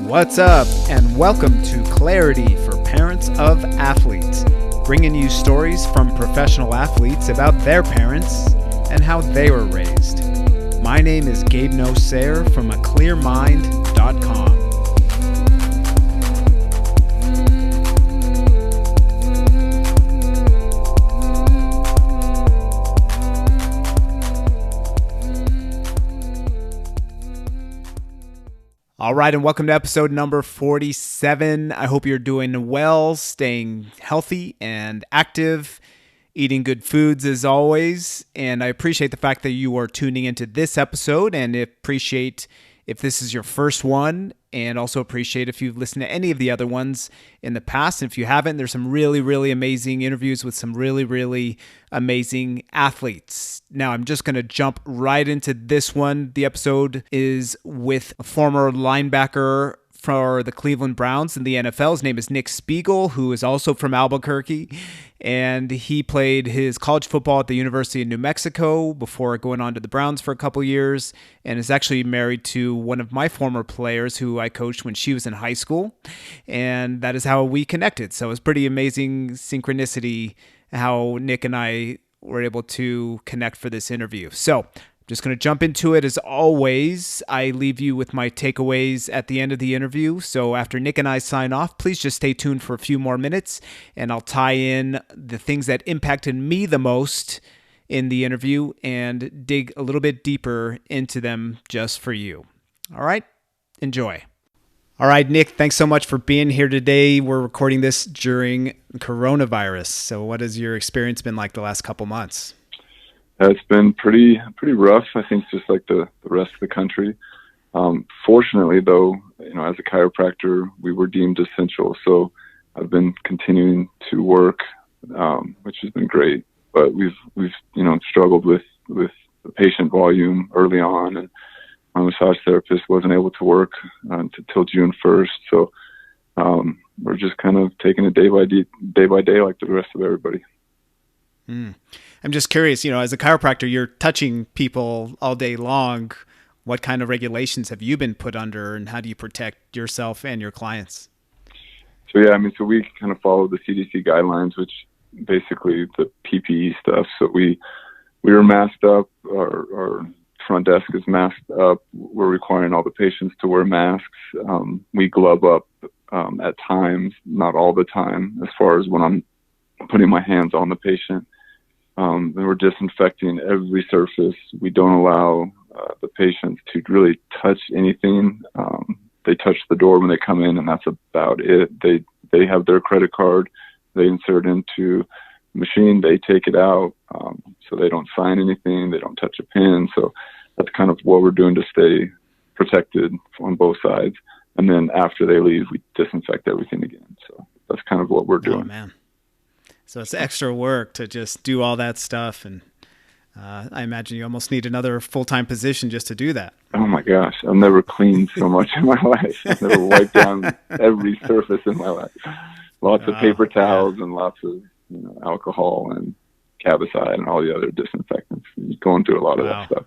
What's up, and welcome to Clarity for Parents of Athletes, bringing you stories from professional athletes about their parents and how they were raised. My name is Gabe from aclearmind.com. All right, and welcome to episode number 47. I hope you're doing well, staying healthy and active, eating good foods as always. And I appreciate the fact that you are tuning into this episode, and appreciate if this is your first one, and also appreciate if you've listened to any of the other ones in the past. And if you haven't, there's some really, really amazing interviews with some really, really amazing athletes. Now, I'm just going to jump right into this one. The episode is with a former linebacker for the Cleveland Browns in the NFL. His name is Nick Speegle, who is also from Albuquerque, and he played his college football at the University of New Mexico before going on to the Browns for a couple years, and is actually married to one of my former players who I coached when she was in high school, and that is how we connected. So it was pretty amazing synchronicity how Nick and I were able to connect for this interview. So just going to jump into it. As always, I leave you with my takeaways at the end of the interview. So after Nick and I sign off, please just stay tuned for a few more minutes, and I'll tie in the things that impacted me the most in the interview and dig a little bit deeper into them just for you. All right, enjoy. All right, Nick, thanks so much for being here today. We're recording this during coronavirus. So what has your experience been like the last couple months? It's been pretty rough, I think, just like the rest of the country. Fortunately, though, as a chiropractor, we were deemed essential. So I've been continuing to work, which has been great. But we've struggled with the patient volume early on, and my massage therapist wasn't able to work until June 1st. So we're just kind of taking it day by day like the rest of everybody. I'm just curious, as a chiropractor, you're touching people all day long. What kind of regulations have you been put under, and how do you protect yourself and your clients? So we kind of follow the CDC guidelines, which basically the PPE stuff. So we are masked up. Our front desk is masked up. We're requiring all the patients to wear masks. We glove up at times, not all the time, as far as when I'm putting my hands on the patient. And we're disinfecting every surface. We don't allow the patients to really touch anything. They touch the door when they come in, and that's about it. They have their credit card. They insert it into the machine. They take it out. So they don't sign anything. They don't touch a pen. So that's kind of what we're doing to stay protected on both sides. And then after they leave, we disinfect everything again. So that's kind of what we're doing. Oh, man. So it's extra work to just do all that stuff. And I imagine you almost need another full-time position just to do that. Oh my gosh. I've never cleaned so much in my life. I've never wiped down every surface in my life. Lots of paper towels and lots of alcohol and Cabicide and all the other disinfectants. You're going through a lot of that stuff.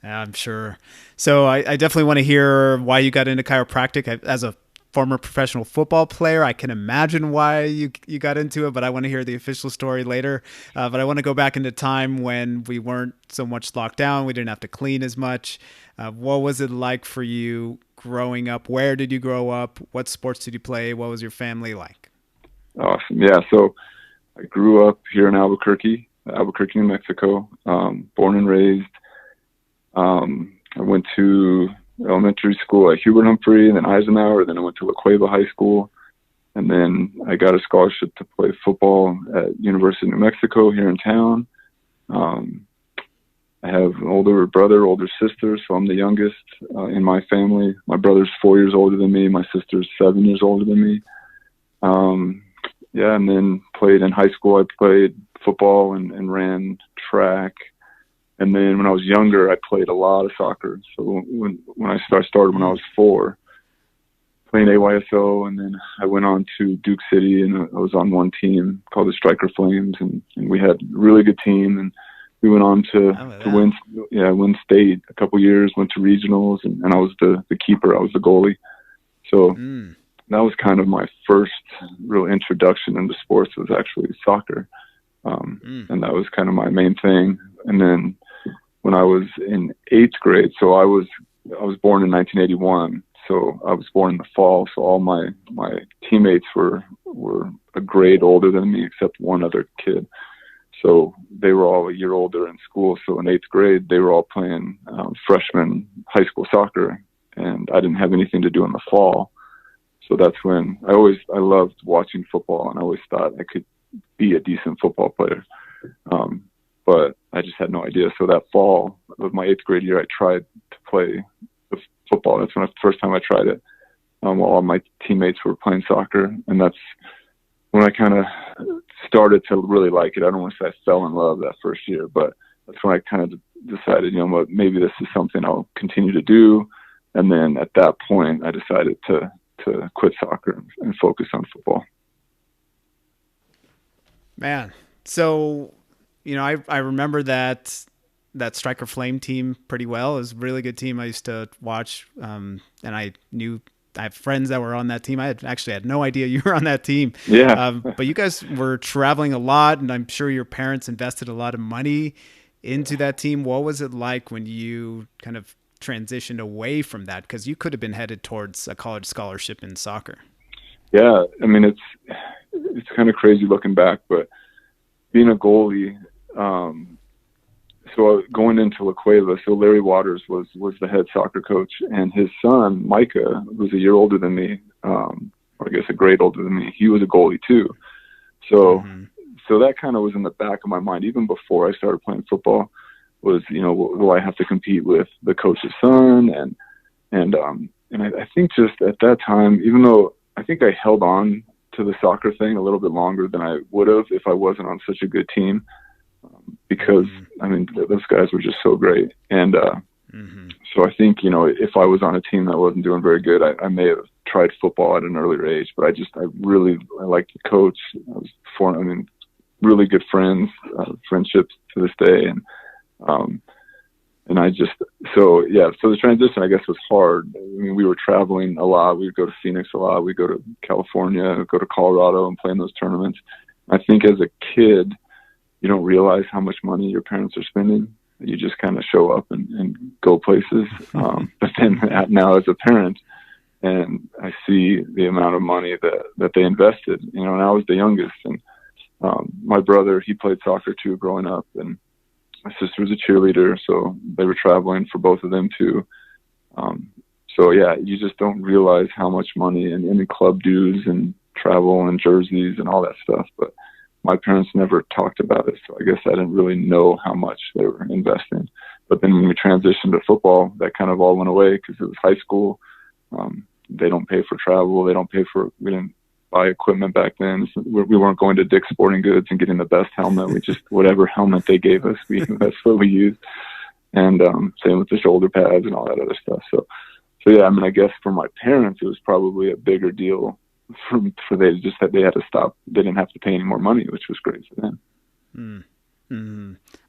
Yeah, I'm sure. So I definitely want to hear why you got into chiropractic. As a former professional football player, I can imagine why you got into it, but I want to hear the official story later. But I want to go back into time when we weren't so much locked down. We didn't have to clean as much. What was it like for you growing up? Where did you grow up? What sports did you play? What was your family like? Awesome. Yeah. So I grew up here in Albuquerque, New Mexico, born and raised. I went to elementary school at Hubert Humphrey, and then Eisenhower. Then I went to La Cueva High School, and then I got a scholarship to play football at University of New Mexico here in town. I have an older brother, older sister, so I'm the youngest in my family. My brother's 4 years older than me. My sister's 7 years older than me. And then played in high school. I played football and ran track. And then when I was younger, I played a lot of soccer. So when I started when I was 4, playing AYSO, and then I went on to Duke City, and I was on one team called the Striker Flames, and we had a really good team, and we went on to win state a couple years, went to regionals, and I was the keeper. I was the goalie. So that was kind of my first real introduction into sports, was actually soccer. And that was kind of my main thing. And then when I was in 8th grade, so I was born in 1981. So I was born in the fall. So all my teammates were a grade older than me, except one other kid. So they were all a year older in school. So in 8th grade, they were all playing freshman high school soccer, and I didn't have anything to do in the fall. So that's when I loved watching football, and I always thought I could be a decent football player. But I just had no idea. So that fall of my 8th grade year, I tried to play football. That's the first time I tried it, while all my teammates were playing soccer. And that's when I kind of started to really like it. I don't want to say I fell in love that first year, but that's when I kind of decided, maybe this is something I'll continue to do. And then at that point, I decided to quit soccer and focus on football. Man. So, I remember that Striker Flame team pretty well. It was a really good team I used to watch. And I have friends that were on that team. I had no idea you were on that team. Yeah. But you guys were traveling a lot, and I'm sure your parents invested a lot of money into that team. What was it like when you kind of transitioned away from that? Because you could have been headed towards a college scholarship in soccer. Yeah. I mean, it's kind of crazy looking back, but being a goalie, so going into La Cueva, so Larry Waters was the head soccer coach, and his son, Micah, who's a year older than me, or I guess a grade older than me, he was a goalie too. So so that kind of was in the back of my mind, even before I started playing football, was, will I have to compete with the coach's son? And I think just at that time, even though I think I held on to the soccer thing a little bit longer than I would have if I wasn't on such a good team, because I mean, those guys were just so great. And so I think, if I was on a team that wasn't doing very good, I may have tried football at an earlier age, but I liked the coach. Really good friends, friendships to this day. And I just, so the transition, I guess, was hard. I mean, we were traveling a lot. We would go to Phoenix a lot. We'd go to California, go to Colorado and play in those tournaments. I think as a kid, you don't realize how much money your parents are spending. You just kind of show up and go places. But then now as a parent, and I see the amount of money that they invested, and I was the youngest, and my brother, he played soccer too growing up, and my sister was a cheerleader, so they were traveling for both of them too. You just don't realize how much money and the club dues and travel and jerseys and all that stuff. But my parents never talked about it, so I guess I didn't really know how much they were investing. But then when we transitioned to football, that kind of all went away because it was high school. They don't pay for travel. We didn't buy equipment back then. So we weren't going to Dick's Sporting Goods and getting the best helmet. We just, whatever helmet they gave us, that's what we used. And same with the shoulder pads and all that other stuff. So yeah, I mean, I guess for my parents, it was probably a bigger deal for they had to stop. They didn't have to pay any more money, which was great for them.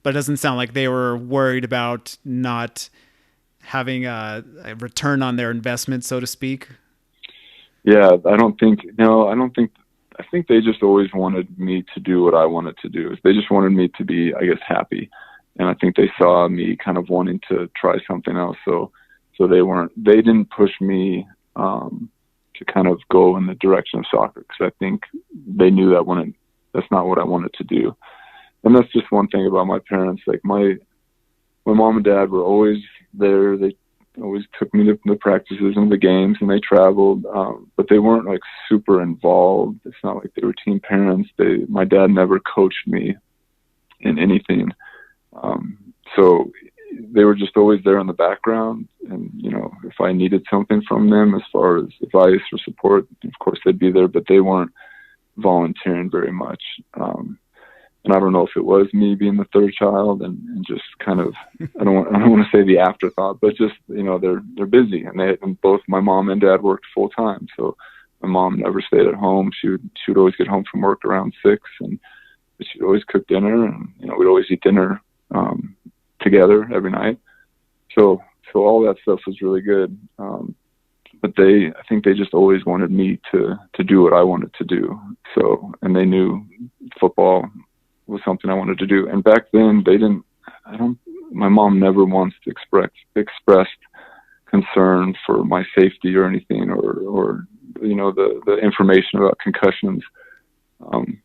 But it doesn't sound like they were worried about not having a return on their investment, so to speak. Yeah, I think they just always wanted me to do what I wanted to do. They just wanted me to be, I guess, happy. And I think they saw me kind of wanting to try something else. So they didn't push me to kind of go in the direction of soccer, because I think they knew that's not what I wanted to do. And that's just one thing about my parents. Like my mom and dad were always there. They always took me to the practices and the games, and they traveled, but they weren't like super involved. It's not like they were team parents. My dad never coached me in anything. So they were just always there in the background. And, if I needed something from them as far as advice or support, of course they'd be there, but they weren't volunteering very much. And I don't know if it was me being the third child and just kind of, I don't want to say the afterthought, but just, they're busy, and both my mom and dad worked full time. So my mom never stayed at home. She would always get home from work around 6, and she'd always cook dinner, and, we'd always eat dinner together every night. So all that stuff was really good. but I think they just always wanted me to do what I wanted to do. So, and they knew football was something I wanted to do. And back then my mom never once expressed concern for my safety or anything, or the information about concussions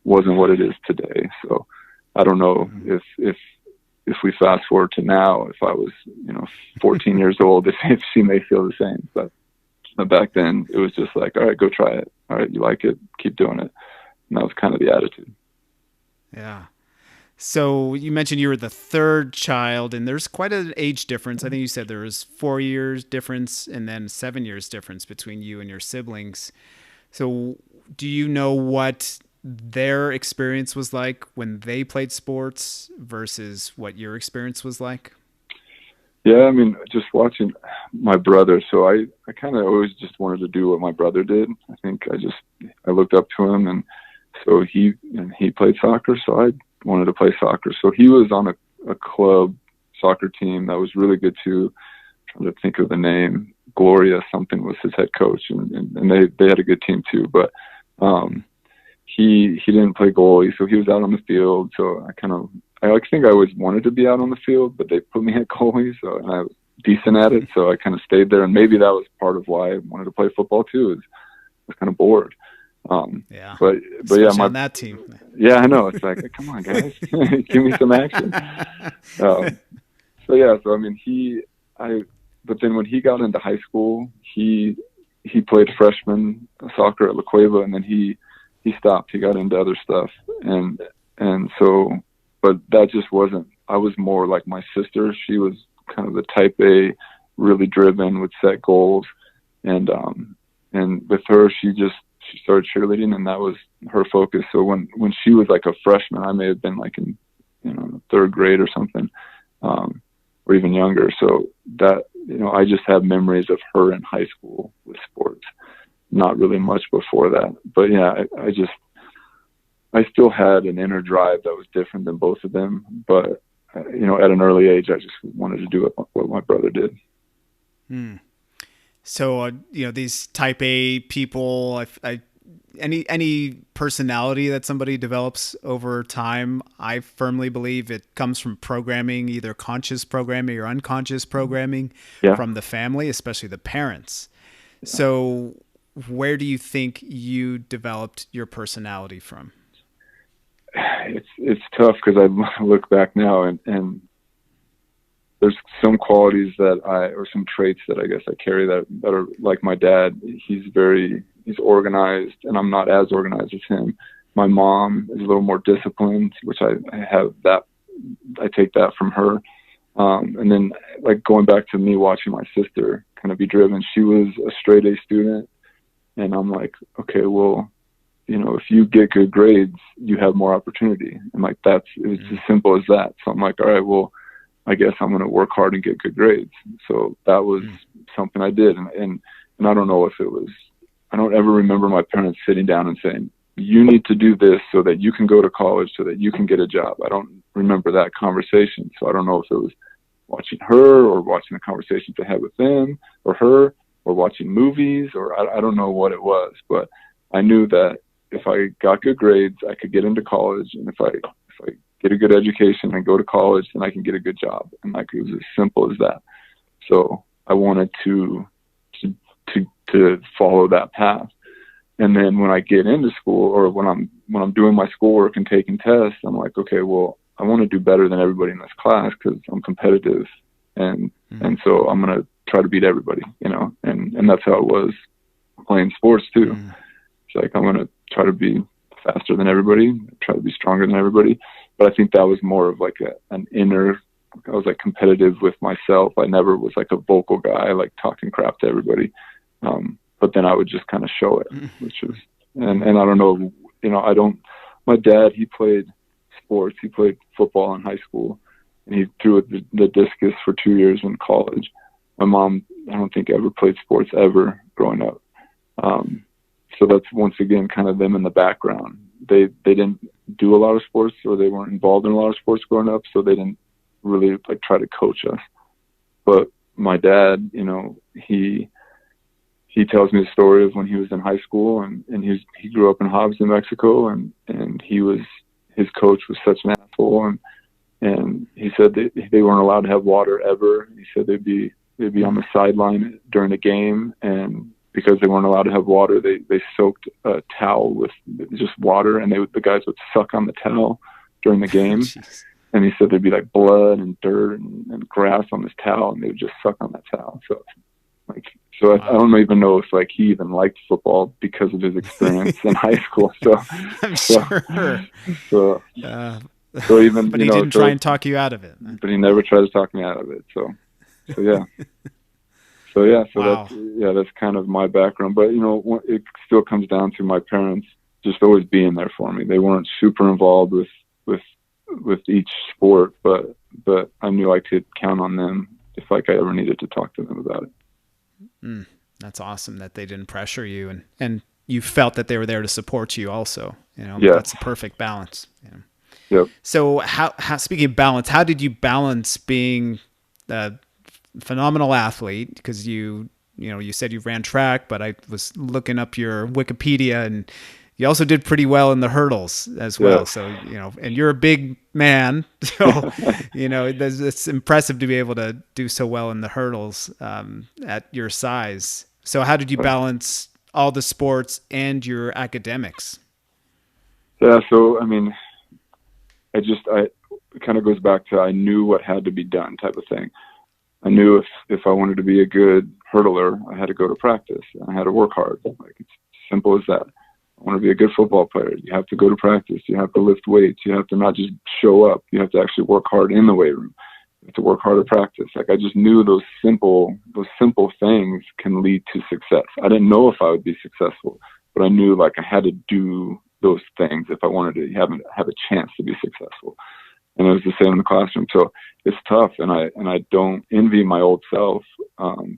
wasn't what it is today. So I don't know if we fast forward to now, if I was 14 years old, if she may feel the same. But back then it was just like, all right, go try it. All right, you like it, keep doing it. And that was kind of the attitude. Yeah. So you mentioned you were the third child, and there's quite an age difference. I think you said there was 4 years difference and then 7 years difference between you and your siblings. So do you know what their experience was like when they played sports versus what your experience was like? Yeah, I mean, just watching my brother. So I kind of always just wanted to do what my brother did. I think I looked up to him, and so he played soccer, so I wanted to play soccer. So he was on a club soccer team that was really good too. I'm trying to think of the name. Gloria something was his head coach, and they had a good team too. But he didn't play goalie, so he was out on the field. So I think I always wanted to be out on the field, but they put me at goalie, and I was decent at it. So I kind of stayed there, and maybe that was part of why I wanted to play football too. I was kind of bored. But yeah, on that team. Yeah, I know. It's like, come on, guys, give me some action. So I mean, but then when he got into high school, he played freshman soccer at La Cueva, and then he stopped. He got into other stuff, and so, but that just wasn't. I was more like my sister. She was kind of the type A, really driven, would set goals, and with her, she started cheerleading, and that was her focus. So when she was like a freshman, I may have been like in third grade or something, or even younger. So that I just have memories of her in high school with sports, not really much before that. But yeah, I still had an inner drive that was different than both of them. But at an early age, I just wanted to do what my brother did. So, these type A people, any personality that somebody develops over time, I firmly believe it comes from programming, either conscious programming or unconscious programming from the family, especially the parents. Yeah. So where do you think you developed your personality from? It's tough because I look back now and there's some qualities or some traits that I guess I carry that are like my dad. He's organized, and I'm not as organized as him. My mom is a little more disciplined, which I have that. I take that from her. And then like going back to me watching my sister kind of be driven, she was a straight A student. And I'm like, okay, well, if you get good grades, you have more opportunity. And like, it's as simple as that. So I'm like, all right, well, I guess I'm going to work hard and get good grades. So that was something I did. And I don't know if it was, I don't ever remember my parents sitting down and saying, you need to do this so that you can go to college, so that you can get a job. I don't remember that conversation. So I don't know if it was watching her or watching the conversations I had with them or her or watching movies, or I don't know what it was, but I knew that if I got good grades, I could get into college. And if I get a good education and go to college, then I can get a good job. And like, it was as simple as that. So I wanted to follow that path. And then when I get into school, or when I'm doing my schoolwork and taking tests, I'm like, okay, well, I want to do better than everybody in this class because I'm competitive. And so I'm going to try to beat everybody, and that's how it was playing sports too. It's like, I'm going to try to be faster than everybody, try to be stronger than everybody. But I think that was more of like an inner, I was like competitive with myself. I never was like a vocal guy, like talking crap to everybody. But then I would just kind of show it, which was, and I don't know, my dad, he played sports. He played football in high school, and he threw the discus for 2 years in college. My mom, I don't think ever played sports ever growing up. So that's once again kind of them in the background. They didn't do a lot of sports, or they weren't involved in a lot of sports growing up, so they didn't really like try to coach us. But my dad, he he tells me the story of when he was in high school, and he grew up in Hobbs, New Mexico, and his coach was such an asshole, and he said they weren't allowed to have water ever. He said they'd be on the sideline during the game, and because they weren't allowed to have water, they soaked a towel with just water, and the guys would suck on the towel during the game. And he said there'd be like blood and dirt and grass on this towel, and they would just suck on that towel. So wow. I don't even know if like he even liked football because of his experience in high school. So I'm sure. So even, but he didn't try and talk you out of it. But he never tried to talk me out of it. So yeah. Wow. That's kind of my background. But it still comes down to my parents just always being there for me. They weren't super involved with each sport, but I knew I could count on them if like I ever needed to talk to them about it. That's awesome that they didn't pressure you, and you felt that they were there to support you also. Yeah. That's the perfect balance. Yep. So how speaking of balance, how did you balance being a phenomenal athlete? Because you said you ran track, but I was looking up your Wikipedia, and you also did pretty well in the hurdles as well. Yeah. So, and you're a big man, so, it's impressive to be able to do so well in the hurdles at your size. So how did you balance all the sports and your academics? Yeah. So, I mean, it kind of goes back to, I knew what had to be done type of thing. I knew if I wanted to be a good hurdler, I had to go to practice. I had to work hard. Like, it's simple as that. I want to be a good football player. You have to go to practice. You have to lift weights. You have to not just show up. You have to actually work hard in the weight room. You have to work hard at practice. Like, I just knew those simple things can lead to success. I didn't know if I would be successful, but I knew like I had to do those things if I wanted to have a chance to be successful. And it was the same in the classroom. So it's tough, and I don't envy my old self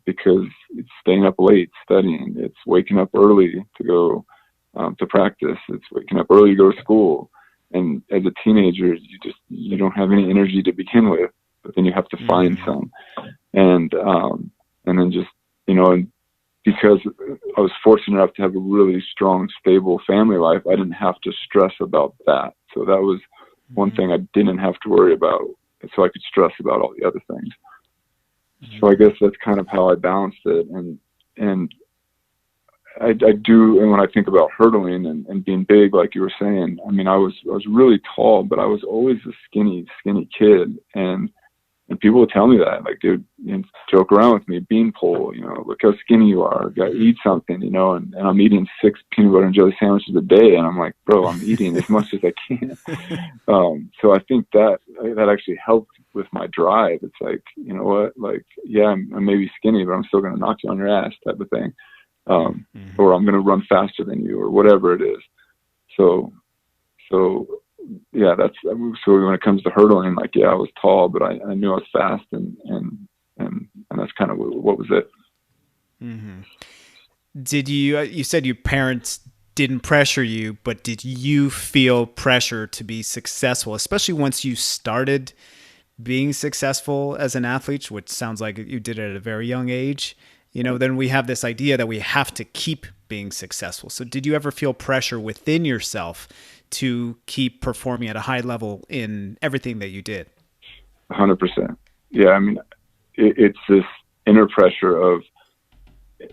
because it's staying up late studying. It's waking up early to go to practice. It's waking up early to go to school. And as a teenager, you don't have any energy to begin with, but then you have to find some. And then just, and because I was fortunate enough to have a really strong, stable family life, I didn't have to stress about that. So that was one thing I didn't have to worry about, so I could stress about all the other things. So I guess that's kind of how I balanced it. And I do, and when I think about hurdling and being big, like you were saying, I mean, I was really tall, but I was always a skinny kid, and people would tell me that, like, dude, joke around with me, beanpole, look how skinny you are, gotta eat something, and I'm eating 6 peanut butter and jelly sandwiches a day, and I'm like, bro, I'm eating as much as I can. So I think that actually helped with my drive. It's like, you know what, like, yeah, I'm maybe skinny, but I'm still gonna knock you on your ass type of thing. Or I'm gonna run faster than you, or whatever it is. So yeah, so when it comes to hurdling, like, yeah, I was tall, but I knew I was fast, and that's kind of what was it. Mm-hmm. Did you said your parents didn't pressure you, but did you feel pressure to be successful, especially once you started being successful as an athlete, which sounds like you did it at a very young age? Then we have this idea that we have to keep being successful. So did you ever feel pressure within yourself to keep performing at a high level in everything that you did? 100%. Yeah. I mean, it's this inner pressure of,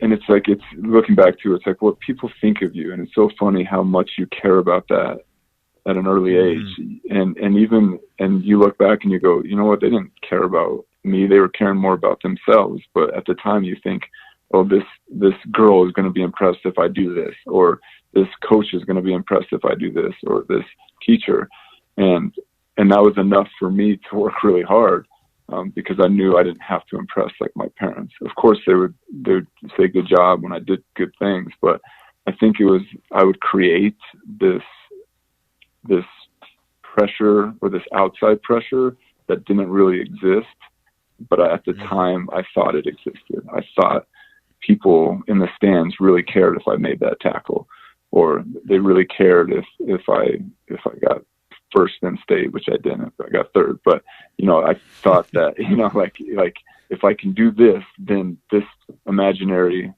and it's like, it's looking back to, it's like what people think of you. And it's so funny how much you care about that at an early age. And you look back and you go, you know what? They didn't care about me. They were caring more about themselves. But at the time you think, oh, this girl is going to be impressed if I do this, or this coach is going to be impressed if I do this, or this teacher. And that was enough for me to work really hard, because I knew I didn't have to impress like my parents. Of course, they would say good job when I did good things, but I think I would create this pressure, or this outside pressure that didn't really exist. But at the time, I thought it existed. I thought people in the stands really cared if I made that tackle, or they really cared if I got first in state, which I didn't. I got third, but I thought that like if I can do this, then this imaginary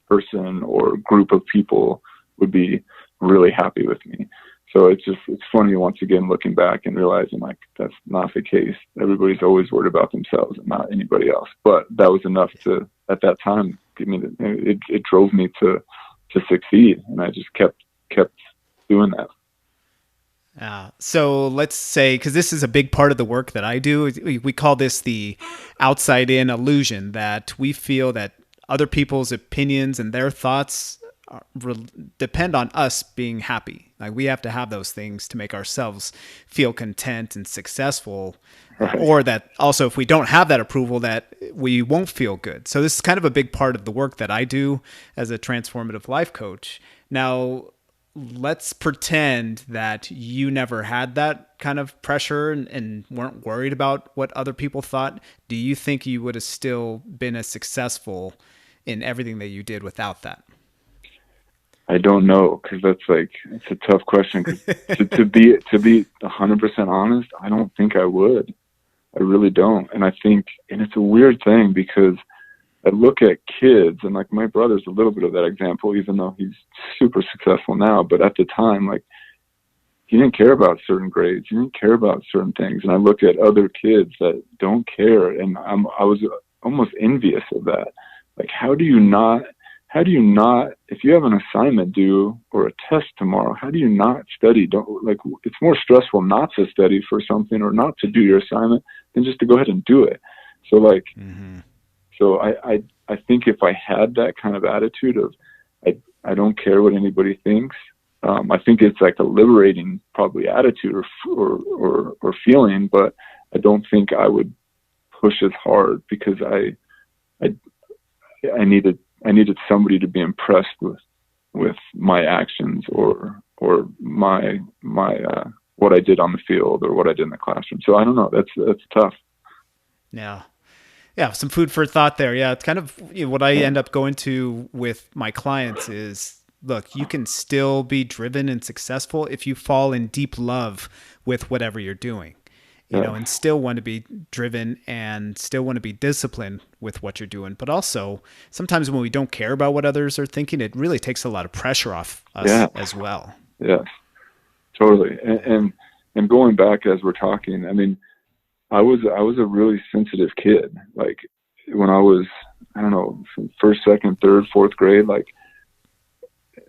person or group of people would be really happy with me. So it's funny once again looking back and realizing like that's not the case. Everybody's always worried about themselves and not anybody else. But that was enough to, at that time, it drove me to succeed, and I just kept doing that. So let's say, because this is a big part of the work that I do, we call this the outside in illusion, that we feel that other people's opinions and their thoughts depend on us being happy. Like we have to have those things to make ourselves feel content and successful. Right. Or that also, if we don't have that approval, that we won't feel good. So this is kind of a big part of the work that I do as a transformative life coach. Now, let's pretend that you never had that kind of pressure and weren't worried about what other people thought. Do you think you would have still been as successful in everything that you did without that? I don't know, because it's a tough question. to be 100% honest, I don't think I would. I really don't. And I think, and it's a weird thing, because I look at kids, and like my brother's a little bit of that example, even though he's super successful now. But at the time, like, he didn't care about certain grades. He didn't care about certain things. And I look at other kids that don't care, and I was almost envious of that. Like, how do you not, if you have an assignment due or a test tomorrow, how do you not study? It's more stressful not to study for something or not to do your assignment than just to go ahead and do it. So like, So I think if I had that kind of attitude of I don't care what anybody thinks, I think it's like a liberating probably attitude or feeling, but I don't think I would push as hard, because I needed somebody to be impressed with my actions or my what I did on the field or what I did in the classroom. So I don't know. That's tough. Yeah, some food for thought there. Yeah, it's kind of what I end up going to with my clients is, look, you can still be driven and successful if you fall in deep love with whatever you're doing, you know, and still want to be driven and still want to be disciplined with what you're doing. But also, sometimes when we don't care about what others are thinking, it really takes a lot of pressure off us as well. Yes, totally. And going back as we're talking, I mean, I was a really sensitive kid. Like when I was, I don't know, first, second, third, fourth grade, like,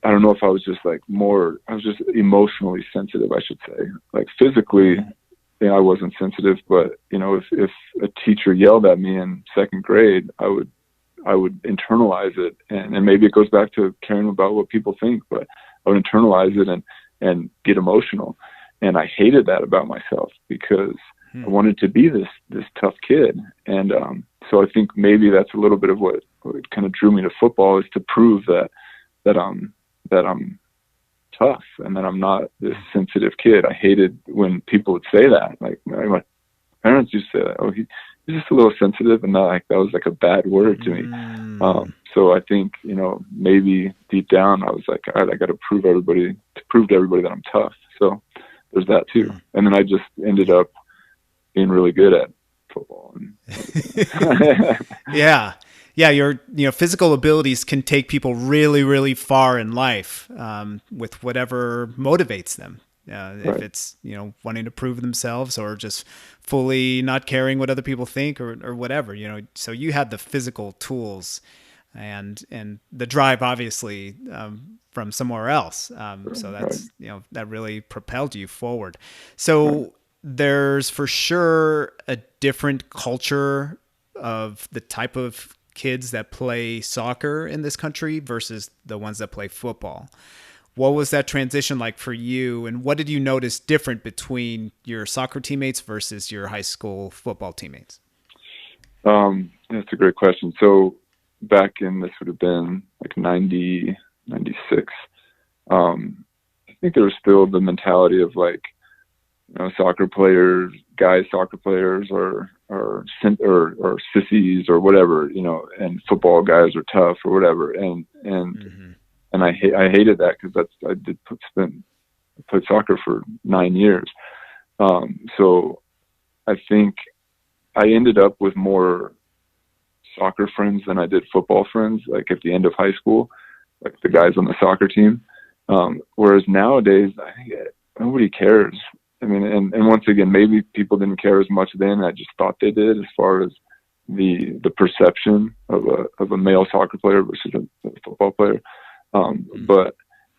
I don't know if I was just I was just emotionally sensitive, I should say. Like physically, I wasn't sensitive, but if a teacher yelled at me in second grade, I would internalize it. And maybe it goes back to caring about what people think, but I would internalize it and get emotional. And I hated that about myself, because I wanted to be this tough kid. And so I think maybe that's a little bit of what kind of drew me to football, is to prove that I'm tough and that I'm not this sensitive kid. I hated when people would say that. Like my parents used to say that, oh, he's just a little sensitive, and that was like a bad word to me. So I think, maybe deep down I was like, all right, I got to prove to everybody that I'm tough. So there's that too. And then I just ended up being really good at football. Yeah. Your physical abilities can take people really, really far in life, with whatever motivates them. If it's wanting to prove themselves, or just fully not caring what other people think, or whatever. So you had the physical tools, and the drive, obviously, from somewhere else. So that's that really propelled you forward. So there's for sure a different culture of the type of kids that play soccer in this country versus the ones that play football. What was that transition like for you, and what did you notice different between your soccer teammates versus your high school football teammates? That's a great question. So back in, this would have been like 90, 96. I think there was still the mentality of like, soccer players or sissies or whatever, and football guys are tough or whatever. And I hated that, because I played soccer for 9 years. So I think I ended up with more soccer friends than I did football friends, like at the end of high school, like the guys on the soccer team. Whereas nowadays, I think nobody cares. I mean, and once again, maybe people didn't care as much then. I just thought they did, as far as the perception of a male soccer player versus a football player. But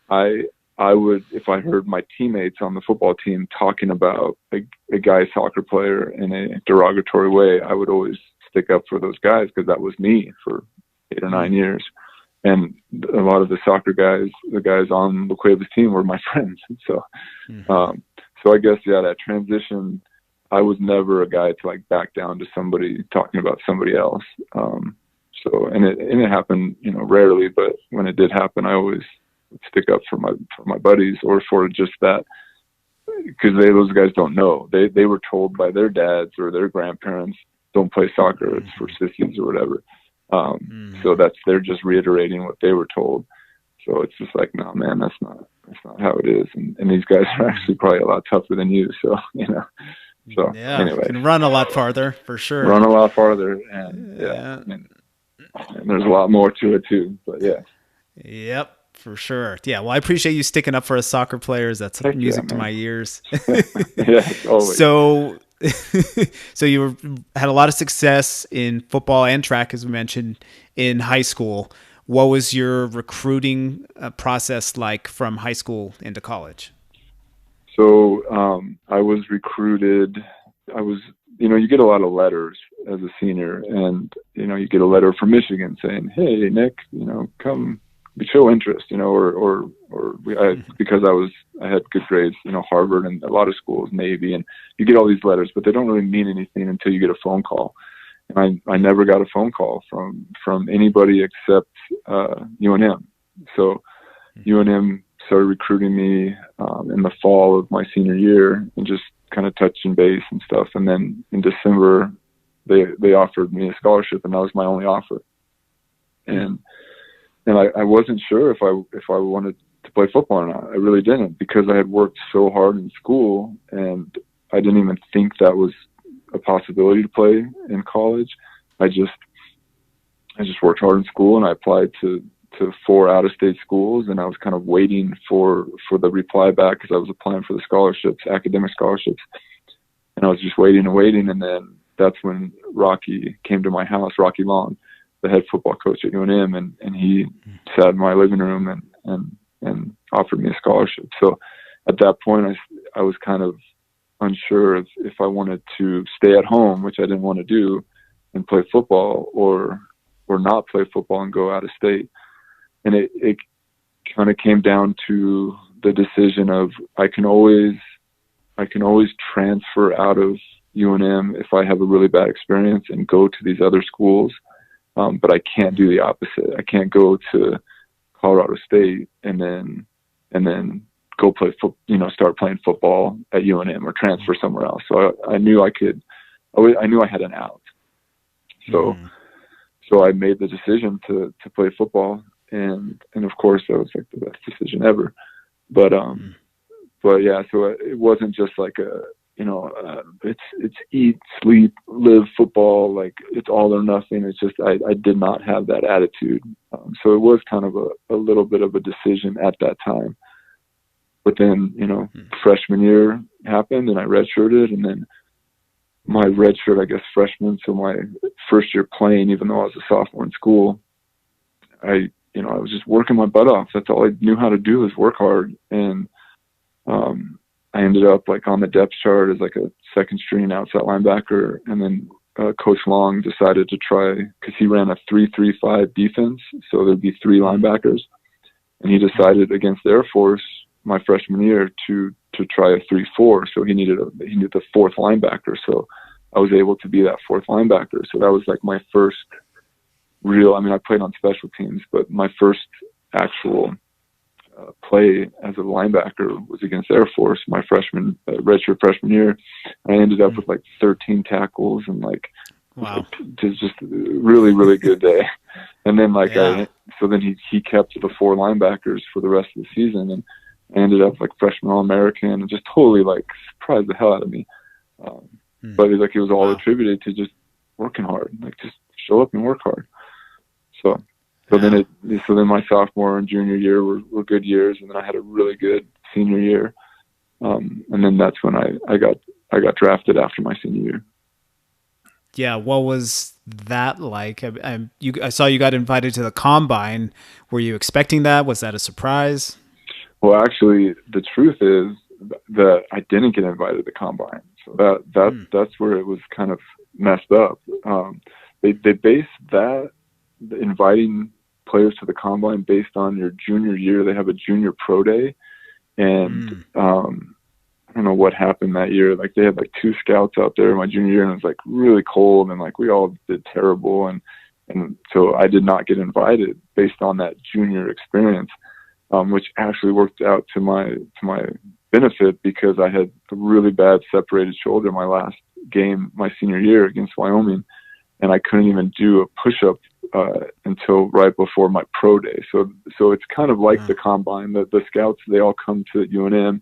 I would, if I heard my teammates on the football team talking about a guy soccer player in a derogatory way, I would always stick up for those guys, because that was me for 8 or 9 years. And a lot of the soccer guys, the guys on the Cuevas team, were my friends. So, so I guess, yeah, that transition, I was never a guy to like back down to somebody talking about somebody else. So, and it happened, you know, rarely, but when it did happen, I always would stick up for my buddies, or for just that, because those guys don't know. They were told by their dads or their grandparents, don't play soccer, it's for sissies or whatever. So they're just reiterating what they were told. So it's just like, no, man, that's not how it is. And these guys are actually probably a lot tougher than you. So, you know, so yeah, anyway, can run a lot farther for sure. Run a lot farther. And and there's a lot more to it too, but yeah. Yep. For sure. Yeah. Well, I appreciate you sticking up for us soccer players. That's music to my ears. Yeah, always. So you had a lot of success in football and track, as we mentioned, in high school. What was your recruiting process like from high school into college? So I was recruited. You get a lot of letters as a senior, and, you get a letter from Michigan saying, hey, Nick, come. We show interest, because I had good grades, Harvard and a lot of schools, Navy, and you get all these letters, but they don't really mean anything until you get a phone call. And I never got a phone call from anybody except UNM. So UNM started recruiting me in the fall of my senior year, and just kind of touching base and stuff. And then in December, they offered me a scholarship, and that was my only offer. And I wasn't sure if I wanted to play football or not. I really didn't, because I had worked so hard in school, and I didn't even think that was a possibility to play in college. I just worked hard in school, and I applied to 4 out-of-state schools, and I was kind of waiting for the reply back, because I was applying for the scholarships, academic scholarships, and I was just waiting and waiting. And then that's when Rocky came to my house, Rocky Long, the head football coach at UNM, and he sat in my living room and offered me a scholarship. So at that point, I was kind of unsure if I wanted to stay at home, which I didn't want to do, and play football, or not play football and go out of state. And it kind of came down to the decision of I can always transfer out of UNM if I have a really bad experience and go to these other schools. But I can't do the opposite. I can't go to Colorado State and then go play start playing football at UNM or transfer somewhere else. So I knew I could. I knew I had an out. So I made the decision to play football, and of course that was like the best decision ever. But yeah, so it wasn't just like it's eat, sleep, live football. Like, it's all or nothing. It's just, I did not have that attitude. So it was kind of a little bit of a decision at that time. But then, freshman year happened, and I redshirted, and then my redshirt, I guess, freshman, so my first year playing, even though I was a sophomore in school, I was just working my butt off. That's all I knew how to do, was work hard. And I ended up like on the depth chart as like a second string outside linebacker. And then Coach Long decided to try, because he ran a 3-3-5 defense, so there'd be 3 linebackers. And he decided against the Air Force my freshman year to try a 3-4. So he needed the 4th linebacker. So I was able to be that 4th linebacker. So that was like my first real, I played on special teams, but my first actual play as a linebacker was against Air Force, my redshirt freshman year. I ended up with like 13 tackles and wow, just a really, really good day. And then so then he kept the 4 linebackers for the rest of the season, and I ended up like freshman All-American, and just totally surprised the hell out of me. But it was all attributed to just working hard, just show up and work hard. So then my sophomore and junior year were good years, and then I had a really good senior year. And then that's when I got drafted after my senior year. Yeah, what was that like? I saw you got invited to the combine. Were you expecting that? Was that a surprise? Well, actually, the truth is that I didn't get invited to the combine. So that's where it was kind of messed up. They based that, inviting players to the combine, based on your junior year. They have a junior pro day, and I don't know what happened that year. Like, they had like 2 scouts out there my junior year, and it was like really cold, and like we all did terrible, and so I did not get invited based on that junior experience, which actually worked out to my benefit, because I had a really bad separated shoulder my last game my senior year against Wyoming, and I couldn't even do a push-up until right before my pro day. So it's kind of like the combine. The scouts, they all come to UNM,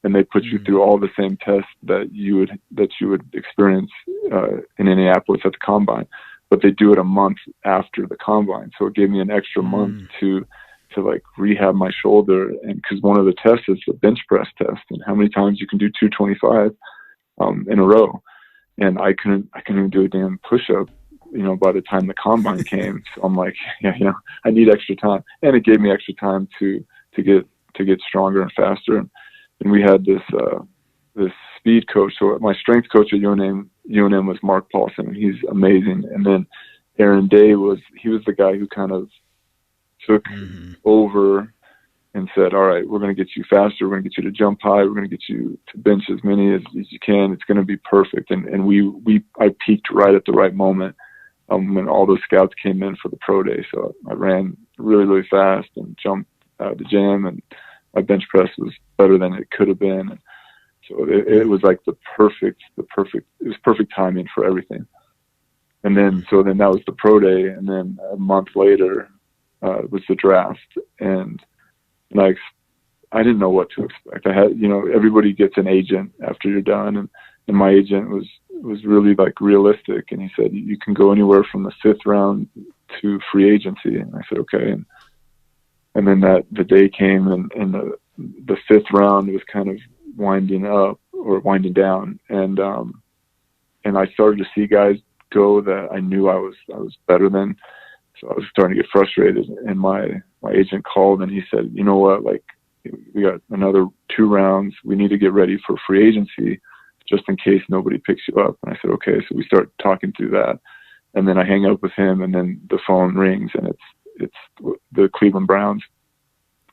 and they put you through all the same tests that you would experience in Indianapolis at the combine, but they do it a month after the combine. So it gave me an extra month to like rehab my shoulder, and because one of the tests is the bench press test, and how many times you can do 225 in a row, and I couldn't even do a damn push-up, by the time the combine came. So I'm like, I need extra time, and it gave me extra time to get stronger and faster. And we had this speed coach. So my strength coach at UNM was Mark Paulson, and he's amazing. And then Aaron Day was the guy who kind of took over and said, all right, we're going to get you faster. We're going to get you to jump high. We're going to get you to bench as many as you can. It's going to be perfect. And I peaked right at the right moment when all those scouts came in for the pro day. So I ran really, really fast and jumped out of the gym, and my bench press was better than it could have been. And so it was like it was perfect timing for everything. And then that was the pro day. And then a month later, was the draft, and I didn't know what to expect. I had, everybody gets an agent after you're done, and my agent was really like realistic, and he said you can go anywhere from the 5th round to free agency. And I said okay, and then the day came, and the 5th round was kind of winding down, and I started to see guys go that I knew I was better than. So I was starting to get frustrated, and my agent called, and he said, you know what, like, we got another 2 rounds. We need to get ready for free agency just in case nobody picks you up. And I said, okay. So we start talking through that, and then I hang up with him, and then the phone rings, and it's the Cleveland Browns,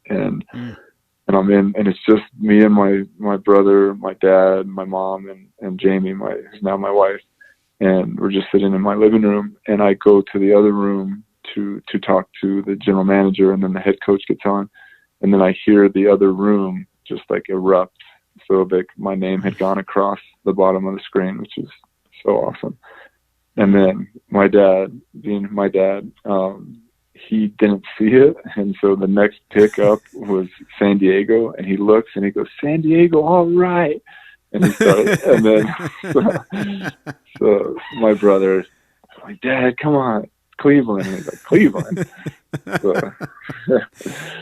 and I'm in, and it's just me and my brother, my dad, my mom, and Jamie, who's now my wife. And we're just sitting in my living room, and I go to the other room to talk to the general manager, and then the head coach gets on, and then I hear the other room just like erupt. So like my name had gone across the bottom of the screen, which is so awesome. And then my dad, being my dad, he didn't see it, and so the next pick up was San Diego, and he looks and he goes, San Diego, all right. And he started, and then so my brother, like, Dad, come on, Cleveland. And he's like, Cleveland. So,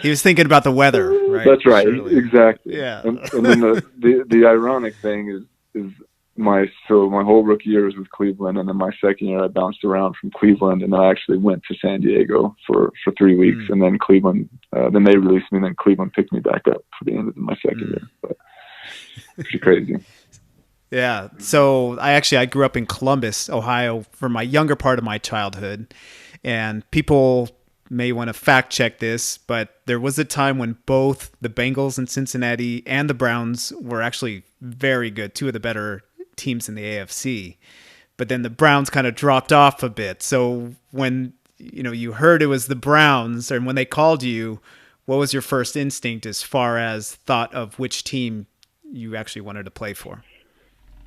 he was thinking about the weather, right? That's right, Surely. exactly. Yeah. And then the ironic thing is my whole rookie year was with Cleveland, and then my second year I bounced around from Cleveland, and I actually went to San Diego for 3 weeks, and then Cleveland, then they released me, and then Cleveland picked me back up for the end of my second year. But pretty crazy. Yeah. So I grew up in Columbus, Ohio, for my younger part of my childhood, and people may want to fact check this, but there was a time when both the Bengals in Cincinnati and the Browns were actually very good, 2 of the better teams in the AFC. But then the Browns kind of dropped off a bit. So when you heard it was the Browns, and when they called you, what was your first instinct as far as thought of which team you actually wanted to play for?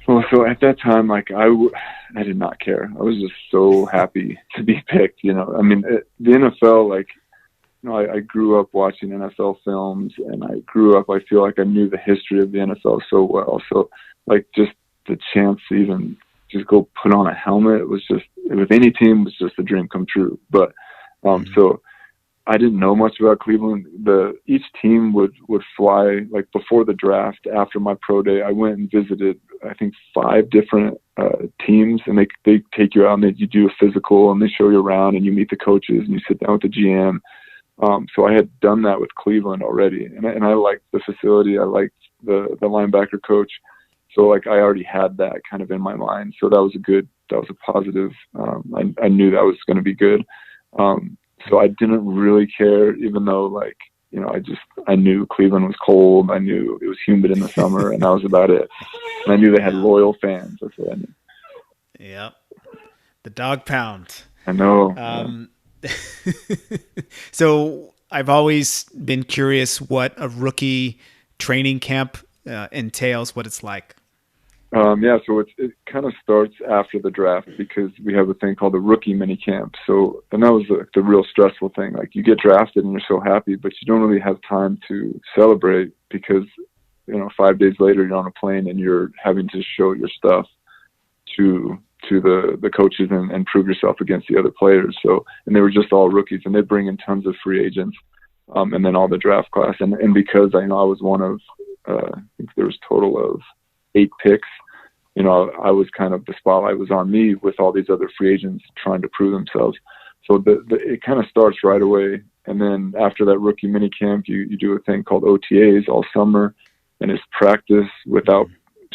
Well, so at that time, like I did not care. I was just so happy to be picked. I mean, the NFL, like, I grew up watching NFL films, and I I feel like I knew the history of the NFL so well. So, like, just the chance to even just go put on a helmet. It was just, with any team, it was just a dream come true. But so I didn't know much about Cleveland. Each team would fly, like before the draft, after my pro day. I went and visited, I think, 5 different teams, and they take you out and you do a physical and they show you around and you meet the coaches and you sit down with the GM. So I had done that with Cleveland already, and I liked the facility. I liked the linebacker coach. So like I already had that kind of in my mind. So that was a positive. I knew that was going to be good. So I didn't really care, even though, like, you know, I knew Cleveland was cold. I knew it was humid in the summer, and that was about it. And I knew they had loyal fans. That's what I knew. Yep. The dog pound. I know. So I've always been curious what a rookie training camp entails, what it's like. So it kind of starts after the draft, because we have a thing called the rookie mini camp. So, and that was the real stressful thing. Like, you get drafted and you're so happy, but you don't really have time to celebrate because, you know, 5 days later you're on a plane and you're having to show your stuff to the coaches and prove yourself against the other players. So, and they were just all rookies, and they bring in tons of free agents, and then all the draft class. And because I know I was one of, I think there was a total of 8 picks, you know, I was kind of, the spotlight was on me with all these other free agents trying to prove themselves. So it kind of starts right away. And then after that rookie mini camp, you do a thing called OTAs all summer, and it's practice without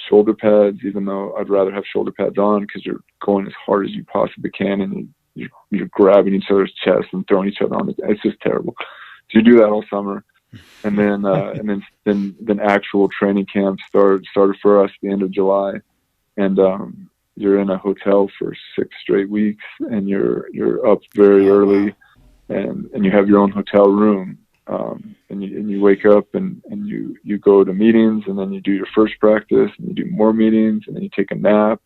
shoulder pads, even though I'd rather have shoulder pads on, because you're going as hard as you possibly can, and you're grabbing each other's chests and throwing each other on the, it's just terrible. So you do that all summer. And then actual training camp started for us at the end of July. And you're in a hotel for 6 straight weeks, and you're up very early, and you have your own hotel room, and you wake up and you go to meetings, and then you do your first practice, and you do more meetings, and then you take a nap.